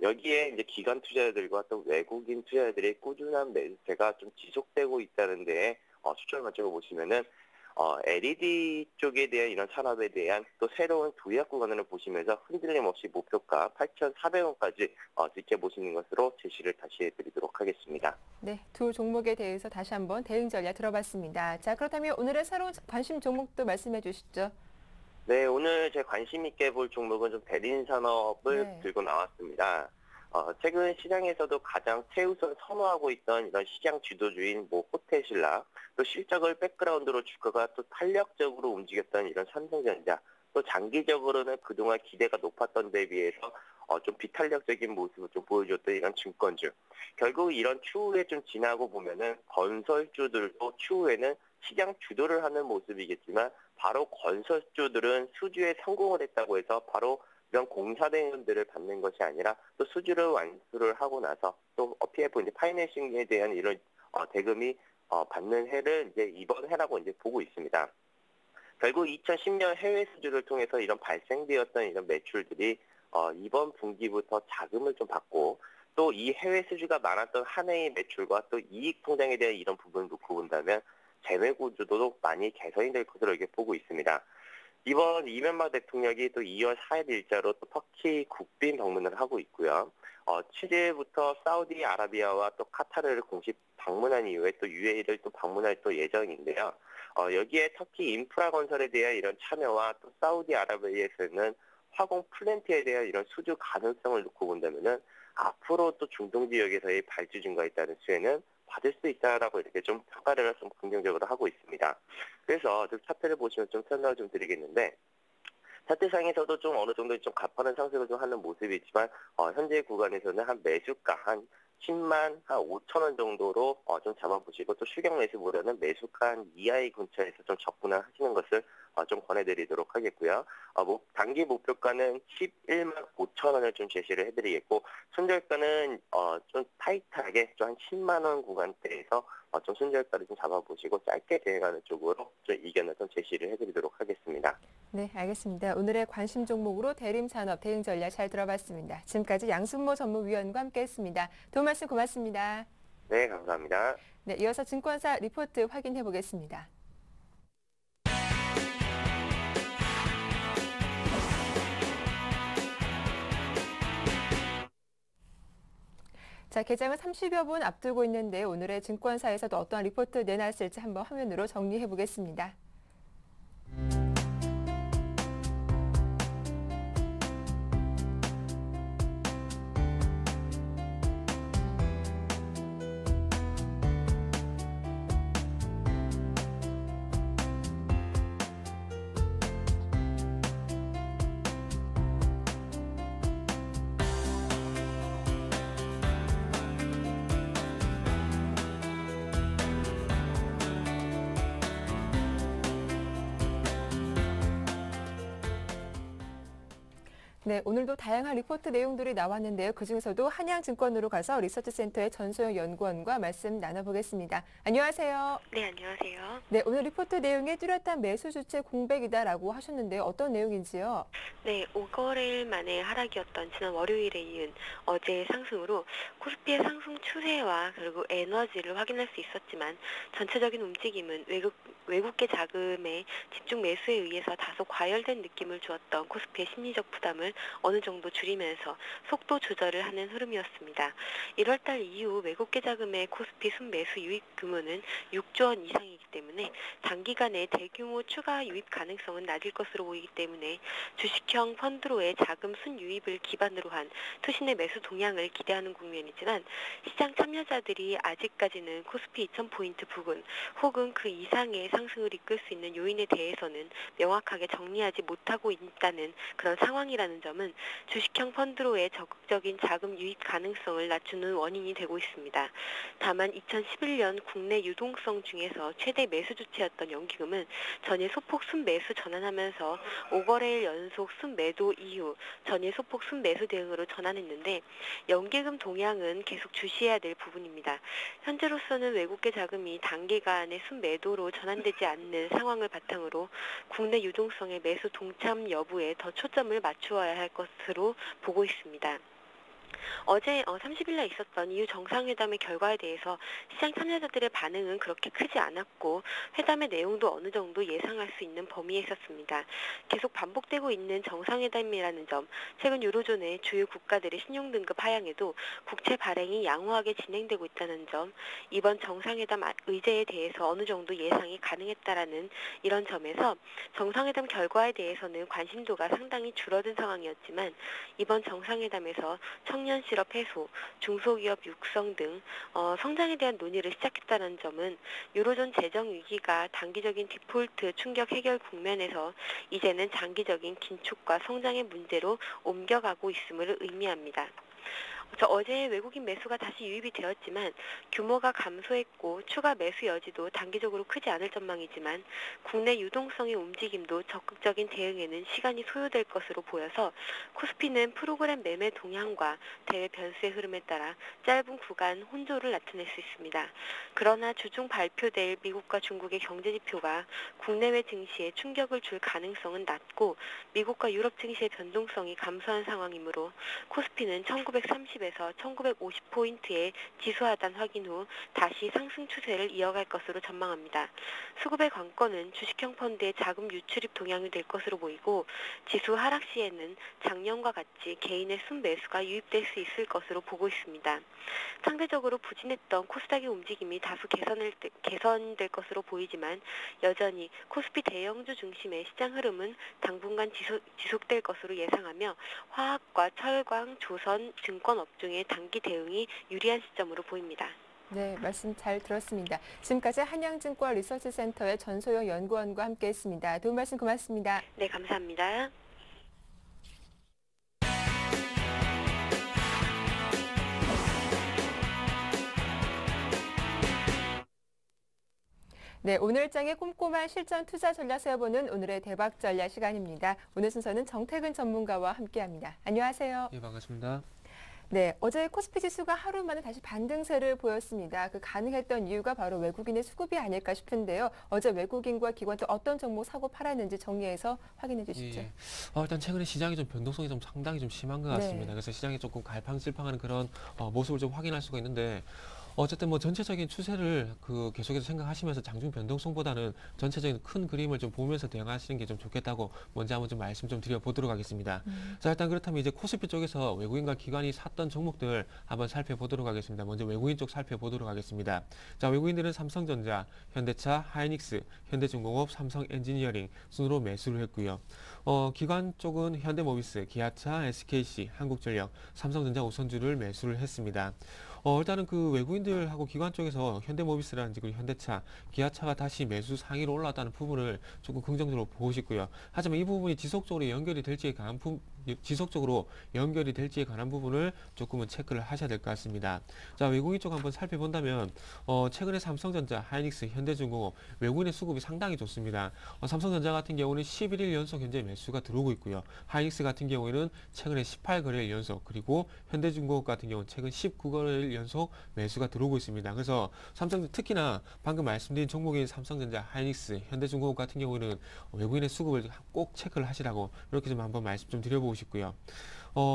여기에 이제 기관 투자자들과 또 외국인 투자자들의 꾸준한 매수세가 좀 지속되고 있다는 데에 초점을 맞춰 보시면은 LED 쪽에 대한 이런 산업에 대한 또 새로운 도약 구간을 보시면서 흔들림 없이 목표가 8,400원까지 지켜보시는 것으로 제시를 다시 해드리도록 하겠습니다. 네, 두 종목에 대해서 다시 한번 대응 전략 들어봤습니다. 자, 그렇다면 오늘의 새로운 관심 종목도 말씀해 주시죠. 네, 오늘 제 관심 있게 볼 종목은 좀 대리인산업을 들고 나왔습니다. 최근 시장에서도 가장 최우선 선호하고 있던 이런 시장 주도주인 호텔신라, 또 실적을 백그라운드로 주가가 또 탄력적으로 움직였던 이런 삼성전자, 또 장기적으로는 그동안 기대가 높았던 데 비해서 좀 비탄력적인 모습을 좀 보여줬던 이런 증권주. 결국 이런 추후에 좀 지나고 보면은 건설주들도 추후에는 시장 주도를 하는 모습이겠지만, 바로 건설주들은 수주에 성공을 했다고 해서 바로 이런 공사대금들을 받는 것이 아니라 또 수주를 완수를 하고 나서 또 PF 이제 파이낸싱에 대한 이런 대금이 받는 해를 이제 이번 해라고 이제 보고 있습니다. 결국 2010년 해외 수주를 통해서 이런 발생되었던 이런 매출들이 이번 분기부터 자금을 좀 받고, 또 이 해외 수주가 많았던 한 해의 매출과 또 이익 통장에 대한 이런 부분을 놓고 본다면 재무 구조도 많이 개선이 될 것으로 이렇게 보고 있습니다. 이번 이명박 대통령이 또 2월 4일 일자로 또 터키 국빈 방문을 하고 있고요. 7일부터 사우디아라비아와 또 카타르를 공식 방문한 이후에 또 UAE를 또 방문할 또 예정인데요. 여기에 터키 인프라 건설에 대한 이런 참여와 또 사우디아라비아에서는 화공 플랜트에 대한 이런 수주 가능성을 놓고 본다면은 앞으로 또 중동 지역에서의 발주 증가에 따른 수혜는 받을 수 있다라고 이렇게 좀 평가를 좀 긍정적으로 하고 있습니다. 그래서 좀 차트를 보시면 좀 설명을 좀 드리겠는데, 차트상에서도 좀 어느 정도 좀 가파른 상승을 좀 하는 모습이지만, 현재 구간에서는 한 매수가 한 10만 한 5천 원 정도로 좀 잡아보시고, 또 추격 매수보다는 매수가 한 이하의 근처에서 좀 접근을 하시는 것을 좀 권해드리도록 하겠고요. 단기 목표가는 11만 5천 원을 좀 제시를 해드리겠고, 손절가는 좀 타이트하게 좀 한 10만 원 구간대에서 좀 손절가를 좀 잡아보시고 짧게 대응하는 쪽으로 좀 의견을 좀 제시를 해드리도록 하겠습니다. 네, 알겠습니다. 오늘의 관심 종목으로 대림산업 대응 전략 잘 들어봤습니다. 지금까지 양순모 전무위원과 함께했습니다. 도움 말씀 고맙습니다. 네, 감사합니다. 네, 이어서 증권사 리포트 확인해 보겠습니다. 자, 개장을 30여 분 앞두고 있는데 오늘의 증권사에서도 어떠한 리포트 내놨을지 한번 화면으로 정리해 보겠습니다. 네, 오늘도 다양한 리포트 내용들이 나왔는데요. 그중에서도 한양증권으로 가서 리서치센터의 전소영 연구원과 말씀 나눠보겠습니다. 안녕하세요. 네, 안녕하세요. 네, 오늘 리포트 내용에 뚜렷한 매수 주체 공백이다라고 하셨는데요. 어떤 내용인지요? 네, 5거래일 만에 하락이었던 지난 월요일에 이은 어제의 상승으로 코스피의 상승 추세와 그리고 에너지를 확인할 수 있었지만 전체적인 움직임은 외국계 자금의 집중 매수에 의해서 다소 과열된 느낌을 주었던 코스피의 심리적 부담을 어느 정도 줄이면서 속도 조절을 하는 흐름이었습니다. 1월달 이후 외국계 자금의 코스피 순매수 유입 규모는 6조 원 이상이기 때문에 단기간에 대규모 추가 유입 가능성은 낮을 것으로 보이기 때문에 주식형 펀드로의 자금 순유입을 기반으로 한 투신의 매수 동향을 기대하는 국면이지만 시장 참여자들이 아직까지는 코스피 2000포인트 부근 혹은 그 이상의 상승을 이끌 수 있는 요인에 대해서는 명확하게 정리하지 못하고 있다는 그런 상황이라는 점은 주식형 펀드로의 적극적인 자금 유입 가능성을 낮추는 원인이 되고 있습니다. 다만 2011년 국내 유동성 중에서 최대 매수 주체였던 연기금은 전일 소폭 순매수 전환하면서 5거래일 연속 순매도 이후 전일 소폭 순매수 대응으로 전환했는데 연기금 동향은 계속 주시해야 될 부분입니다. 현재로서는 외국계 자금이 단기간에 순매도로 전환되지 않는 상황을 바탕으로 국내 유동성의 매수 동참 여부에 더 초점을 맞추어야 할 것으로 보고 있습니다. 어제 30일날 있었던 EU 정상회담의 결과에 대해서 시장 참여자들의 반응은 그렇게 크지 않았고 회담의 내용도 어느 정도 예상할 수 있는 범위에 있었습니다. 계속 반복되고 있는 정상회담이라는 점, 최근 유로존의 주요 국가들의 신용등급 하향에도 국채 발행이 양호하게 진행되고 있다는 점, 이번 정상회담 의제에 대해서 어느 정도 예상이 가능했다라는 이런 점에서 정상회담 결과에 대해서는 관심도가 상당히 줄어든 상황이었지만 이번 정상회담에서 청년 실업 해소, 중소기업 육성 등 성장에 대한 논의를 시작했다는 점은 유로존 재정 위기가 단기적인 디폴트 충격 해결 국면에서 이제는 장기적인 긴축과 성장의 문제로 옮겨가고 있음을 의미합니다. 어제 외국인 매수가 다시 유입이 되었지만 규모가 감소했고 추가 매수 여지도 단기적으로 크지 않을 전망이지만 국내 유동성의 움직임도 적극적인 대응에는 시간이 소요될 것으로 보여서 코스피는 프로그램 매매 동향과 대외 변수의 흐름에 따라 짧은 구간 혼조를 나타낼 수 있습니다. 그러나 주중 발표될 미국과 중국의 경제지표가 국내외 증시에 충격을 줄 가능성은 낮고 미국과 유럽 증시의 변동성이 감소한 상황이므로 코스피는 1930에서 1950포인트의 지수 하단 확인 후 다시 상승 추세를 이어갈 것으로 전망합니다. 수급의 관건은 주식형 펀드의 자금 유출입 동향이 될 것으로 보이고 지수 하락 시에는 작년과 같이 개인의 순매수가 유입될 수 있을 것으로 보고 있습니다. 상대적으로 부진했던 코스닥의 움직임이 다소 개선될 것으로 보이지만 여전히 코스피 대형주 중심의 시장 흐름은 당분간 지속될 것으로 예상하며 화학과 철강, 조선, 증권 업종의 단기 대응이 유리한 시점으로 보입니다. 네, 말씀 잘 들었습니다. 지금까지 한양증권 리서치센터의 전소영 연구원과 함께했습니다. 도움 말씀 고맙습니다. 네, 감사합니다. 네, 오늘장의 꼼꼼한 실전 투자 전략 세워보는 오늘의 대박 전략 시간입니다. 오늘 순서는 정태근 전문가와 함께합니다. 안녕하세요. 예, 반갑습니다. 네, 어제 코스피 지수가 하루 만에 다시 반등세를 보였습니다. 그 가능했던 이유가 바로 외국인의 수급이 아닐까 싶은데요. 어제 외국인과 기관들 어떤 종목 사고 팔았는지 정리해서 확인해 주시죠. 예. 일단 최근에 시장이 좀 변동성이 좀 상당히 좀 심한 것 같습니다. 네. 그래서 시장이 조금 갈팡질팡하는 그런 모습을 좀 확인할 수가 있는데 어쨌든 뭐 전체적인 추세를 계속해서 생각하시면서 장중 변동성보다는 전체적인 큰 그림을 좀 보면서 대응하시는 게 좀 좋겠다고 먼저 한번 좀 말씀 좀 드려보도록 하겠습니다. 자, 일단 그렇다면 이제 코스피 쪽에서 외국인과 기관이 샀던 종목들 한번 살펴보도록 하겠습니다. 먼저 외국인 쪽 살펴보도록 하겠습니다. 자, 외국인들은 삼성전자, 현대차, 하이닉스, 현대중공업, 삼성엔지니어링 순으로 매수를 했고요. 기관 쪽은 현대모비스, 기아차, SKC, 한국전력, 삼성전자 우선주를 매수를 했습니다. 일단은 그 외국인들하고 기관 쪽에서 현대모비스라든지 그리고 현대차, 기아차가 다시 매수 상위로 올라왔다는 부분을 조금 긍정적으로 보고 싶고요. 하지만 이 부분이 지속적으로 연결이 될지에 관한 부분을 조금은 체크를 하셔야 될 것 같습니다. 자, 외국인 쪽 한번 살펴본다면 최근에 삼성전자, 하이닉스, 현대중공업 외국인의 수급이 상당히 좋습니다. 삼성전자 같은 경우는 11일 연속 현재 매수가 들어오고 있고요. 하이닉스 같은 경우에는 최근에 18거래일 연속, 그리고 현대중공업 같은 경우는 최근 19거래일 연속 매수가 들어오고 있습니다. 그래서 특히나 방금 말씀드린 종목인 삼성전자, 하이닉스, 현대중공업 같은 경우는 외국인의 수급을 꼭 체크를 하시라고 이렇게 좀 한번 말씀 좀 드려보고 싶고요.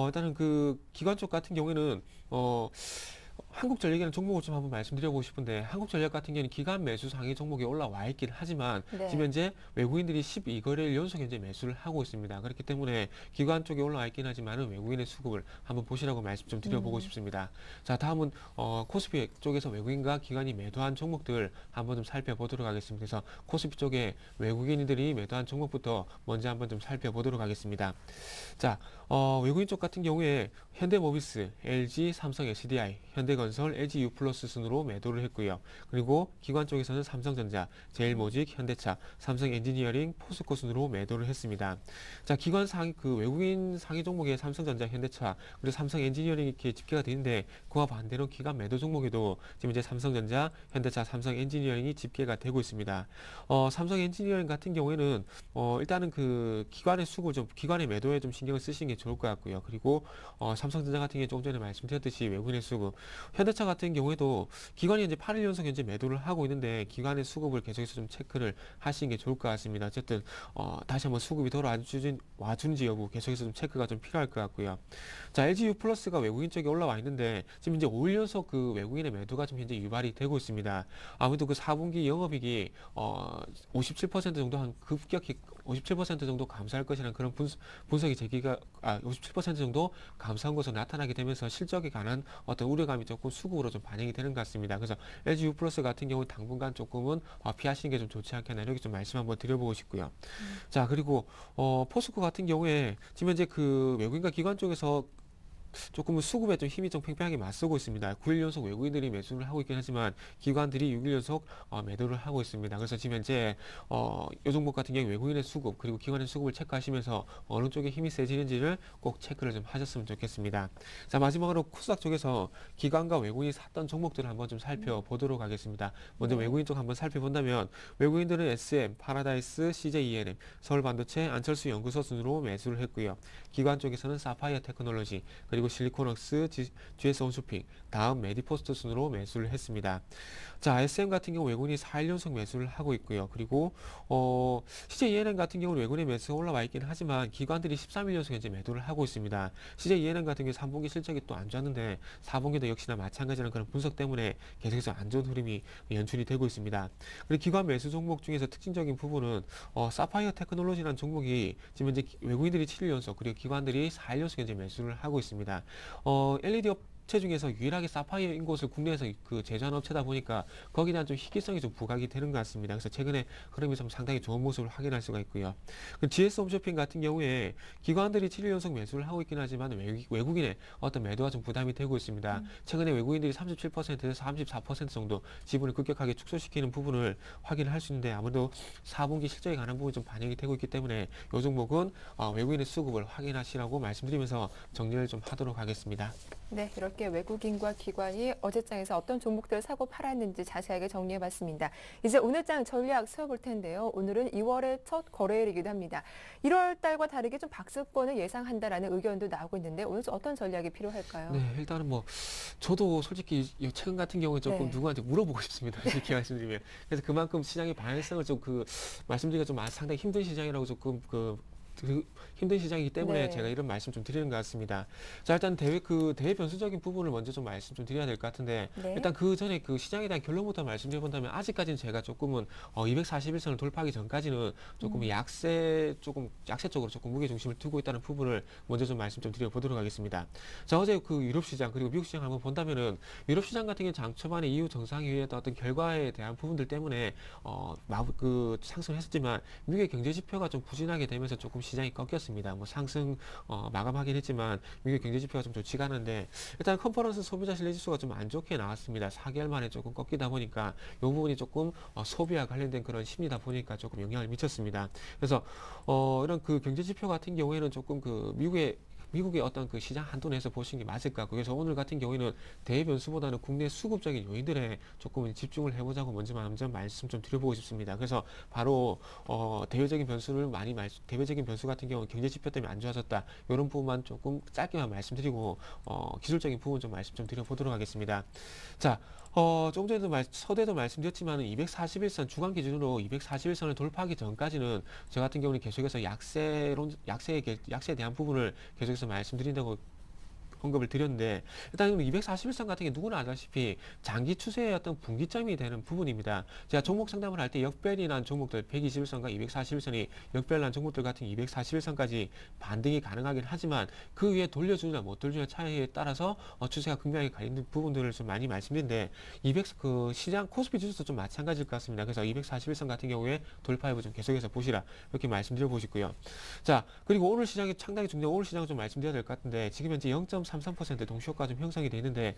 일단은 그 기관 쪽 같은 경우에는 한국전력이라는 종목을 좀 한번 말씀드려보고 싶은데, 한국전력 같은 경우는 기관 매수 상위 종목이 올라와 있긴 하지만 네. 지금 현재 외국인들이 12거래일 연속 현재 매수를 하고 있습니다. 그렇기 때문에 기관 쪽에 올라와 있긴 하지만 외국인의 수급을 한번 보시라고 말씀 좀 드려보고 싶습니다. 자, 다음은 코스피 쪽에서 외국인과 기관이 매도한 종목들 한번 좀 살펴보도록 하겠습니다. 그래서 코스피 쪽에 외국인들이 매도한 종목부터 먼저 한번 좀 살펴보도록 하겠습니다. 자, 외국인 쪽 같은 경우에 현대모비스, LG, 삼성 SDI, 현대건설, LGU 플러스 순으로 매도를 했고요. 그리고 기관 쪽에서는 삼성전자, 제일모직, 현대차, 삼성엔지니어링, 포스코 순으로 매도를 했습니다. 자, 기관 외국인 상위 종목에 삼성전자, 현대차, 그리고 삼성엔지니어링이 이렇게 집계가 되는데, 그와 반대로 기관 매도 종목에도 지금 이제 삼성전자, 현대차, 삼성엔지니어링이 집계가 되고 있습니다. 삼성엔지니어링 같은 경우에는 일단은 그 기관의 매도에 좀 신경을 쓰시는 게 좋을 것 같고요. 그리고 삼성전자 같은 경우에 조금 전에 말씀드렸듯이 외국인의 수급, 현대차 같은 경우에도 기관이 현재 8일 연속 현재 매도를 하고 있는데 기관의 수급을 계속해서 좀 체크를 하시는 게 좋을 것 같습니다. 어쨌든 다시 한번 수급이 돌아와주는지 여부 계속해서 좀 체크가 좀 필요할 것 같고요. 자, LGU 플러스가 외국인 쪽에 올라와 있는데 지금 이제 5일 연속 그 외국인의 매도가 좀 현재 유발이 되고 있습니다. 아무래도 그 4분기 영업이익이 57% 정도 한 급격히 57% 정도 감소할 것이라는 그런 분석이 57% 정도 감소한 것으로 나타나게 되면서 실적에 관한 어떤 우려감이 조금 수급으로 좀 반영이 되는 것 같습니다. 그래서 LGU 플러스 같은 경우 당분간 조금은 피하시는 게 좀 좋지 않겠나, 이렇게 좀 말씀 한번 드려보고 싶고요. 자, 그리고 포스코 같은 경우에 지금 현재 그 외국인과 기관 쪽에서 조금은 수급에 좀 힘이 좀 팽팽하게 맞서고 있습니다. 9일 연속 외국인들이 매수를 하고 있긴 하지만 기관들이 6일 연속 매도를 하고 있습니다. 그래서 지금 현재 이 종목 같은 경우 외국인의 수급 그리고 기관의 수급을 체크하시면서 어느 쪽에 힘이 세지는지를 꼭 체크를 좀 하셨으면 좋겠습니다. 자, 마지막으로 코스닥 쪽에서 기관과 외국인이 샀던 종목들을 한번 좀 살펴보도록 하겠습니다. 먼저 외국인 쪽 한번 살펴본다면 외국인들은 SM, 파라다이스, CJENM, 서울반도체, 안철수 연구소 순으로 매수를 했고요. 기관 쪽에서는 사파이어 테크놀로지, 그리고 실리콘웍스, GS홈쇼핑, 다음 메디포스트 순으로 매수를 했습니다. 자, SM 같은 경우 외국인이 4일 연속 매수를 하고 있고요. 그리고 CJENM 같은 경우는 외국인의 매수가 올라와 있긴 하지만 기관들이 13일 연속 현재 매도를 하고 있습니다. CJENM 같은 경우 3분기 실적이 또 안 좋았는데 4분기도 역시나 마찬가지라는 그런 분석 때문에 계속해서 안 좋은 흐름이 연출이 되고 있습니다. 그리고 기관 매수 종목 중에서 특징적인 부분은 사파이어 테크놀로지라는 종목이 지금 현재 외국인들이 7일 연속 그리고 기관들이 4일 연속 현재 매수를 하고 있습니다. LED 업체 중에서 유일하게 사파이어인 곳을 국내에서 그 제조하는 업체다 보니까 거기에 대한 좀 희귀성이 좀 부각이 되는 것 같습니다. 그래서 최근에 흐름이 좀 상당히 좋은 모습을 확인할 수가 있고요. GS홈쇼핑 같은 경우에 기관들이 7일 연속 매수를 하고 있긴 하지만 외국인의 어떤 매도가 좀 부담이 되고 있습니다. 최근에 외국인들이 37%에서 34% 정도 지분을 급격하게 축소시키는 부분을 확인할 수 있는데 아무래도 4분기 실적에 관한 부분이 좀 반영이 되고 있기 때문에 이 종목은 외국인의 수급을 확인하시라고 말씀드리면서 정리를 좀 하도록 하겠습니다. 네, 이렇게 외국인과 기관이 어제장에서 어떤 종목들을 사고 팔았는지 자세하게 정리해봤습니다. 이제 오늘장 전략 세워볼 텐데요. 오늘은 2월의 첫 거래일이기도 합니다. 1월 달과 다르게 좀 박스권을 예상한다라는 의견도 나오고 있는데 오늘 어떤 전략이 필요할까요? 네, 일단은 뭐 저도 솔직히 최근 같은 경우에 조금 누구한테 물어보고 싶습니다. 이렇게 말씀드리면. 그래서 그만큼 시장의 방향성을 좀 말씀드리기가 좀 상당히 힘든 시장이라고 조금 힘든 시장이기 때문에 네. 제가 이런 말씀 좀 드리는 것 같습니다. 자, 일단 대외 변수적인 부분을 먼저 좀 말씀 좀 드려야 될 것 같은데, 네. 일단 그 전에 그 시장에 대한 결론부터 말씀드려 본다면, 아직까지는 제가 조금은 241선을 돌파하기 전까지는 조금 약세 쪽으로 조금 무게 중심을 두고 있다는 부분을 먼저 좀 말씀 좀 드려보도록 하겠습니다. 자, 어제 그 유럽 시장 그리고 미국 시장 한번 본다면은, 유럽 시장 같은 경우는 장 초반에 EU 정상회의의 어떤 결과에 대한 부분들 때문에 상승을 했었지만, 미국의 경제 지표가 좀 부진하게 되면서 조금 시장이 꺾였습니다. 뭐 상승 마감하긴 했지만 미국의 경제 지표가 좀 좋지가 않은데, 일단 컨퍼런스 소비자 신뢰 지수가 좀 안 좋게 나왔습니다. 4개월 만에 조금 꺾이다 보니까 이 부분이 조금 소비와 관련된 그런 심리다 보니까 조금 영향을 미쳤습니다. 그래서 이런 그 경제 지표 같은 경우에는 조금 그 미국의 어떤 그 시장 한돈에서 보시는 게 맞을 것 같고, 그래서 오늘 같은 경우에는 대외 변수보다는 국내 수급적인 요인들에 조금 집중을 해보자고 먼저 말씀 좀 드려보고 싶습니다. 그래서 바로 대외적인 변수 같은 경우는 경제 지표 때문에 안 좋아졌다, 이런 부분만 조금 짧게만 말씀드리고 기술적인 부분 좀 말씀 좀 드려보도록 하겠습니다. 자, 조금 전에도 서두에도 말씀드렸지만 241선 주간 기준으로 241선을 돌파하기 전까지는 저 같은 경우는 계속해서 약세에 대한 부분을 계속해서 말씀드린다고 언급을 드렸는데, 일단 241선 같은 게 누구나 알다시피 장기 추세의 어떤 분기점이 되는 부분입니다. 제가 종목 상담을 할 때 역별이 난 종목들 121선과 241선이 역별 난 종목들 같은 241선까지 반등이 가능하긴 하지만, 그 위에 돌려주느냐 못 돌려주느냐 차이에 따라서 추세가 극명하게 갈리는 부분들을 좀 많이 말씀드리는데, 그 시장 코스피 지수도 좀 마찬가지일 것 같습니다. 그래서 241선 같은 경우에 돌파해보 좀 계속해서 보시라, 이렇게 말씀드려 보시고요. 자, 그리고 오늘 시장이 상당히 중요한, 오늘 시장을 좀 말씀드려야 될 것 같은데, 지금 현재 0.33% 동시효과 좀 형성이 되어 있는데,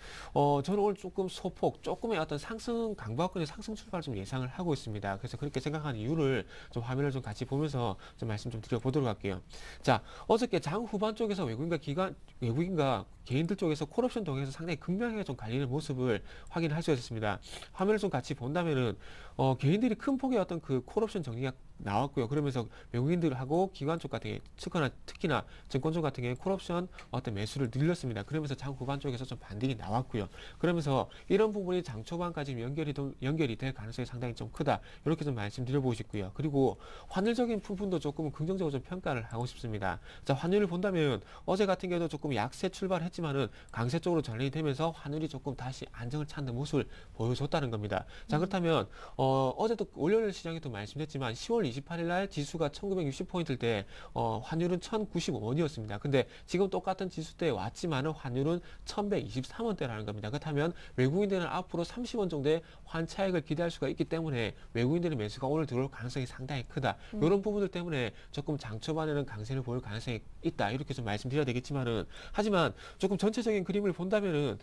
저는 오늘 조금 조금의 어떤 상승, 강보합권의 상승 출발을 좀 예상을 하고 있습니다. 그래서 그렇게 생각하는 이유를 좀 화면을 좀 같이 보면서 좀 말씀 좀 드려보도록 할게요. 자, 어저께 장 후반 쪽에서 외국인과 개인들 쪽에서 콜옵션 동에서 상당히 극명하게 좀 갈리는 모습을 확인할 수 있었습니다. 화면을 좀 같이 본다면은, 개인들이 큰 폭의 어떤 그 콜옵션 정리가 나왔고요. 그러면서 외국인들하고 기관 쪽 같은 게 특히나 증권 쪽 같은 경우에 콜옵션 어떤 매수를 늘렸습니다. 그러면서 장 후반 쪽에서 좀 반등이 나왔고요. 그러면서 이런 부분이 장 초반까지 연결이 될 가능성이 상당히 좀 크다, 이렇게 좀 말씀드려보고 싶고요. 그리고 환율적인 부분도 조금 긍정적으로 좀 평가를 하고 싶습니다. 자, 환율을 본다면 어제 같은 경우도 조금 약세 출발했지만은 강세 쪽으로 전환이 되면서 환율이 조금 다시 안정을 찾는 모습을 보여줬다는 겁니다. 자, 그렇다면 어제도 월요일 시장에도 말씀드렸지만 10월 28일 날 지수가 1960포인트일 때 환율은 1095원이었습니다. 근데 지금 똑같은 지수 때 왔지만은 환율은 1123원대라는 겁니다. 그렇다면 외국인들은 앞으로 30원 정도의 환차익을 기대할 수가 있기 때문에 외국인들의 매수가 오늘 들어올 가능성이 상당히 크다. 이런 부분들 때문에 조금 장 초반에는 강세를 보일 가능성이 있다, 이렇게 좀 말씀드려야 되겠지만은, 하지만 조금 전체적인 그림을 본다면은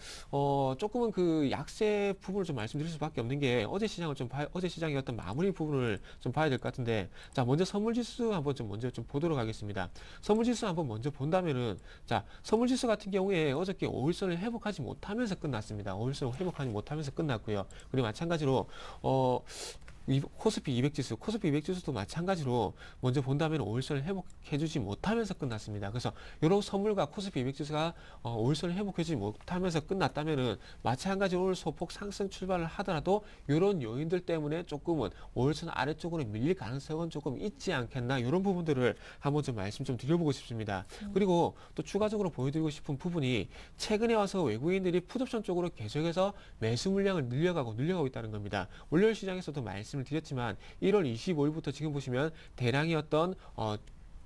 조금은 그 약세 부분을 좀 말씀드릴 수밖에 없는 게, 어제 시장의 어떤 마무리 부분을 좀 봐야 될 것 같은데, 자, 먼저 선물지수 한번 먼저 보도록 하겠습니다. 선물지수 한번 먼저 본다면은, 자, 선물지수 같은 경우에 어저께 5일선을 회복하지 못하면서 끝났습니다. 5일선을 회복하지 못하면서 끝났고요. 그리고 마찬가지로 코스피 200지수도 마찬가지로 먼저 본다면 5일선을 회복해주지 못하면서 끝났습니다. 그래서 이런 선물과 코스피 200지수가 5일선을 회복해주지 못하면서 끝났다면은, 마찬가지로 오늘 소폭 상승 출발을 하더라도 이런 요인들 때문에 조금은 5일선 아래쪽으로 밀릴 가능성은 조금 있지 않겠나, 이런 부분들을 한번 좀 말씀 좀 드려보고 싶습니다. 그리고 또 추가적으로 보여드리고 싶은 부분이, 최근에 와서 외국인들이 풋옵션 쪽으로 계속해서 매수 물량을 늘려가고 있다는 겁니다. 월요일 시장에서도 말씀을 드렸지만 1월 25일부터 지금 보시면 대량의 어떤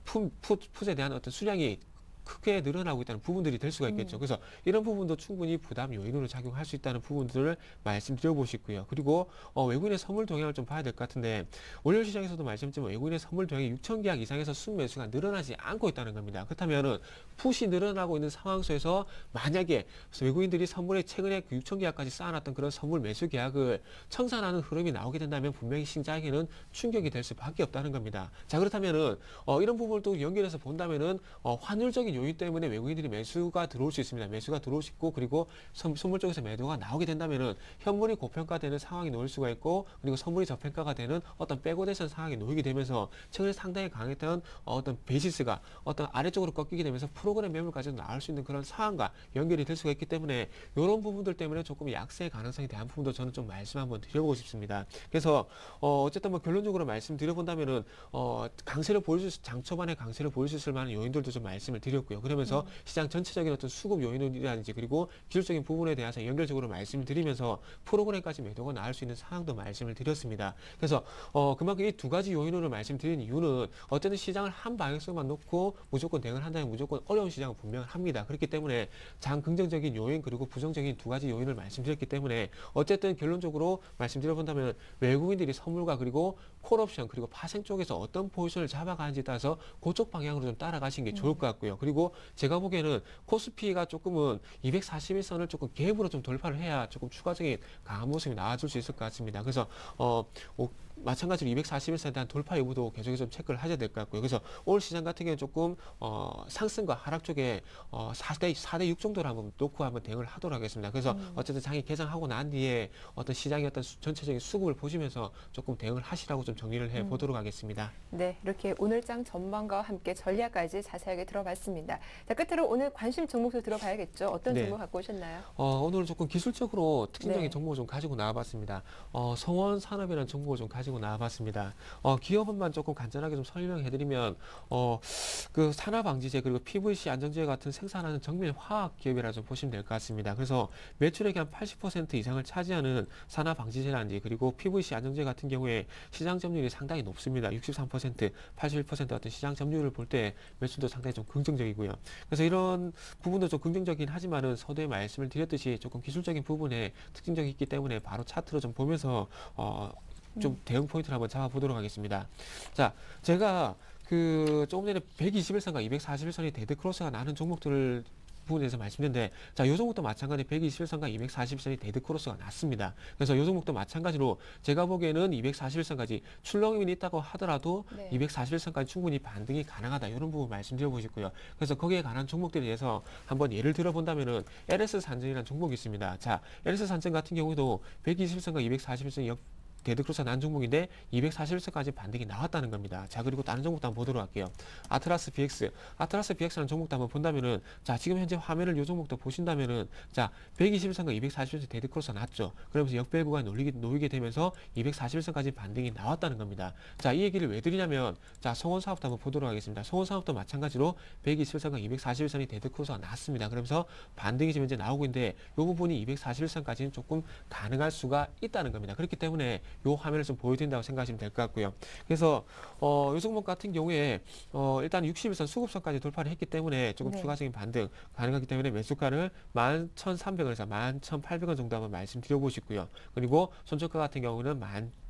풋에 대한 어떤 수량이 크게 늘어나고 있다는 부분들이 될 수가 있겠죠. 그래서 이런 부분도 충분히 부담 요인으로 작용할 수 있다는 부분들을 말씀드려보시고요. 그리고 외국인의 선물 동향을 좀 봐야 될 것 같은데, 월요일 시장에서도 말씀드렸지만 외국인의 선물 동향이 6,000계약 이상에서 순매수가 늘어나지 않고 있다는 겁니다. 그렇다면은 풋이 늘어나고 있는 상황 속에서 만약에 외국인들이 선물에 최근에 그 6,000계약까지 쌓아놨던 그런 선물 매수 계약을 청산하는 흐름이 나오게 된다면 분명히 신자에게는 충격이 될 수밖에 없다는 겁니다. 자, 그렇다면은 이런 부분을 또 연결해서 본다면은 환율적인 요인 때문에 외국인들이 매수가 들어올 수 있습니다. 매수가 들어올 수 있고 그리고 선물 쪽에서 매도가 나오게 된다면은 현물이 고평가되는 상황이 놓일 수가 있고 그리고 선물이 저평가가 되는 어떤 빼고대선 상황이 놓이게 되면서 최근에 상당히 강했던 어떤 베이시스가 어떤 아래쪽으로 꺾이게 되면서 프로그램 매물까지도 나올 수 있는 그런 상황과 연결이 될 수가 있기 때문에 이런 부분들 때문에 조금 약세의 가능성이 대한 부분도 저는 좀 말씀 한번 드려보고 싶습니다. 그래서 어쨌든 뭐 결론적으로 말씀드려본다면은 강세를 보일 수 장 초반에 강세를 보일 수 있을 만한 요인들도 좀 말씀을 드렸고요. 그러면서 시장 전체적인 어떤 수급 요인이라든지 그리고 기술적인 부분에 대해서 연결적으로 말씀을 드리면서 프로그램까지 매도가 나올 수 있는 상황도 말씀을 드렸습니다. 그래서 그만큼 이 두 가지 요인으로 말씀드린 이유는 어쨌든 시장을 한 방향성만 놓고 무조건 대응을 한다면 무조건 어려운 시장은 분명합니다. 그렇기 때문에 장 긍정적인 요인 그리고 부정적인 두 가지 요인을 말씀드렸기 때문에 어쨌든 결론적으로 말씀드려본다면 외국인들이 선물과 그리고 콜옵션 그리고 파생 쪽에서 어떤 포지션을 잡아가는지에 따라서 그쪽 방향으로 좀 따라가시는 게 좋을 것 같고요. 그리고 제가 보기에는 코스피가 조금은 241선을 조금 갭으로 좀 돌파를 해야 조금 추가적인 강한 모습이 나와줄 수 있을 것 같습니다. 그래서 마찬가지로 241선에 대한 돌파 여부도 계속해서 좀 체크를 하셔야 될 것 같고요. 그래서 오늘 시장 같은 경우는 조금 상승과 하락 쪽에 4대 6 정도를 한번 놓고 한번 대응을 하도록 하겠습니다. 그래서 어쨌든 장이 개장하고 난 뒤에 어떤 시장의 어떤 전체적인 수급을 보시면서 조금 대응을 하시라고 좀 정리를 해 보도록 하겠습니다. 네, 이렇게 오늘장 전망과 함께 전략까지 자세하게 들어봤습니다. 자, 끝으로 오늘 관심 종목도 들어봐야겠죠. 어떤 네. 종목 갖고 오셨나요? 오늘 조금 기술적으로 특징적인 네. 종목을 좀 가지고 나와봤습니다. 성원산업이라는 종목을 좀 가지고 나와봤습니다. 기업은만 조금 간단하게 좀 설명해드리면 그 산화방지제 그리고 PVC 안정제 같은 생산하는 정밀 화학 기업이라 좀 보시면 될 것 같습니다. 그래서 매출액의 한 80% 이상을 차지하는 산화방지제라든지 그리고 PVC 안정제 같은 경우에 시장 점유율이 상당히 높습니다. 63%, 81% 어떤 시장 점유율을 볼 때 매출도 상당히 좀 긍정적이고요. 그래서 이런 부분도 좀 긍정적이긴 하지만은 서두에 말씀을 드렸듯이 조금 기술적인 부분에 특징적이 있기 때문에 바로 차트로 좀 보면서 좀 대응 포인트를 한번 잡아보도록 하겠습니다. 자, 제가 조금 전에 121선과 241선이 데드크로스가 나는 종목들을 부분에서 말씀드렸는데 자, 요 종목도 마찬가지 121선과 241선이 데드크로스가 났습니다. 그래서 요 종목도 마찬가지로 제가 보기에는 241선까지 출렁임이 있다고 하더라도 네. 241선까지 충분히 반등이 가능하다. 이런 부분 말씀드려보고 싶고요. 그래서 거기에 관한 종목들에 대해서 한번 예를 들어본다면은 LS산전이라는 종목이 있습니다. 자, LS산전 같은 경우도 121선과 241선이 데드크로스가 난 종목인데 241선까지 반등이 나왔다는 겁니다. 자, 그리고 다른 종목도 한번 보도록 할게요. 아트라스 BX라는 종목도 한번 본다면은 자, 지금 현재 화면을 이 종목도 보신다면은 자, 121선과 241선 데드크로스가 났죠. 그러면서 역배 구간에 놓이게 되면서 241선까지 반등이 나왔다는 겁니다. 자, 이 얘기를 왜 드리냐면 자, 성원사업도 한번 보도록 하겠습니다. 성원사업도 마찬가지로 121선과 241선이 데드크로스가 났습니다. 그러면서 반등이 지금 현재 나오고 있는데 이 부분이 241선까지는 조금 가능할 수가 있다는 겁니다. 그렇기 때문에 요 화면을 좀 보여드린다고 생각하시면 될 것 같고요. 그래서 요 종목 같은 경우에 일단 61선 수급선까지 돌파를 했기 때문에 조금 네. 추가적인 반등 가능하기 때문에 매수가를 11,300원에서 11,800원 정도 한번 말씀드려보시고요. 그리고 손절가 같은 경우는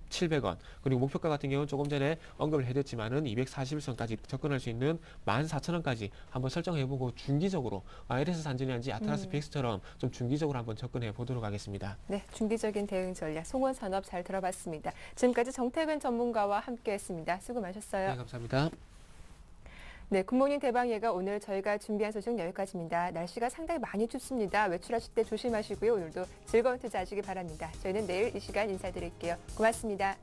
700원. 그리고 목표가 같은 경우는 조금 전에 언급을 해드렸지만은 241선까지 접근할 수 있는 14,000원까지 한번 설정해보고 중기적으로 LS산전이라든지 아트라스 BX처럼 좀 중기적으로 한번 접근해 보도록 하겠습니다. 네, 중기적인 대응 전략 송원산업 잘 들어봤습니다. 지금까지 정태근 전문가와 함께했습니다. 수고 많으셨어요. 네, 감사합니다. 네, 굿모닝 대방예가 오늘 저희가 준비한 소식은 여기까지입니다. 날씨가 상당히 많이 춥습니다. 외출하실 때 조심하시고요. 오늘도 즐거운 투자하시기 바랍니다. 저희는 내일 이 시간 인사드릴게요. 고맙습니다.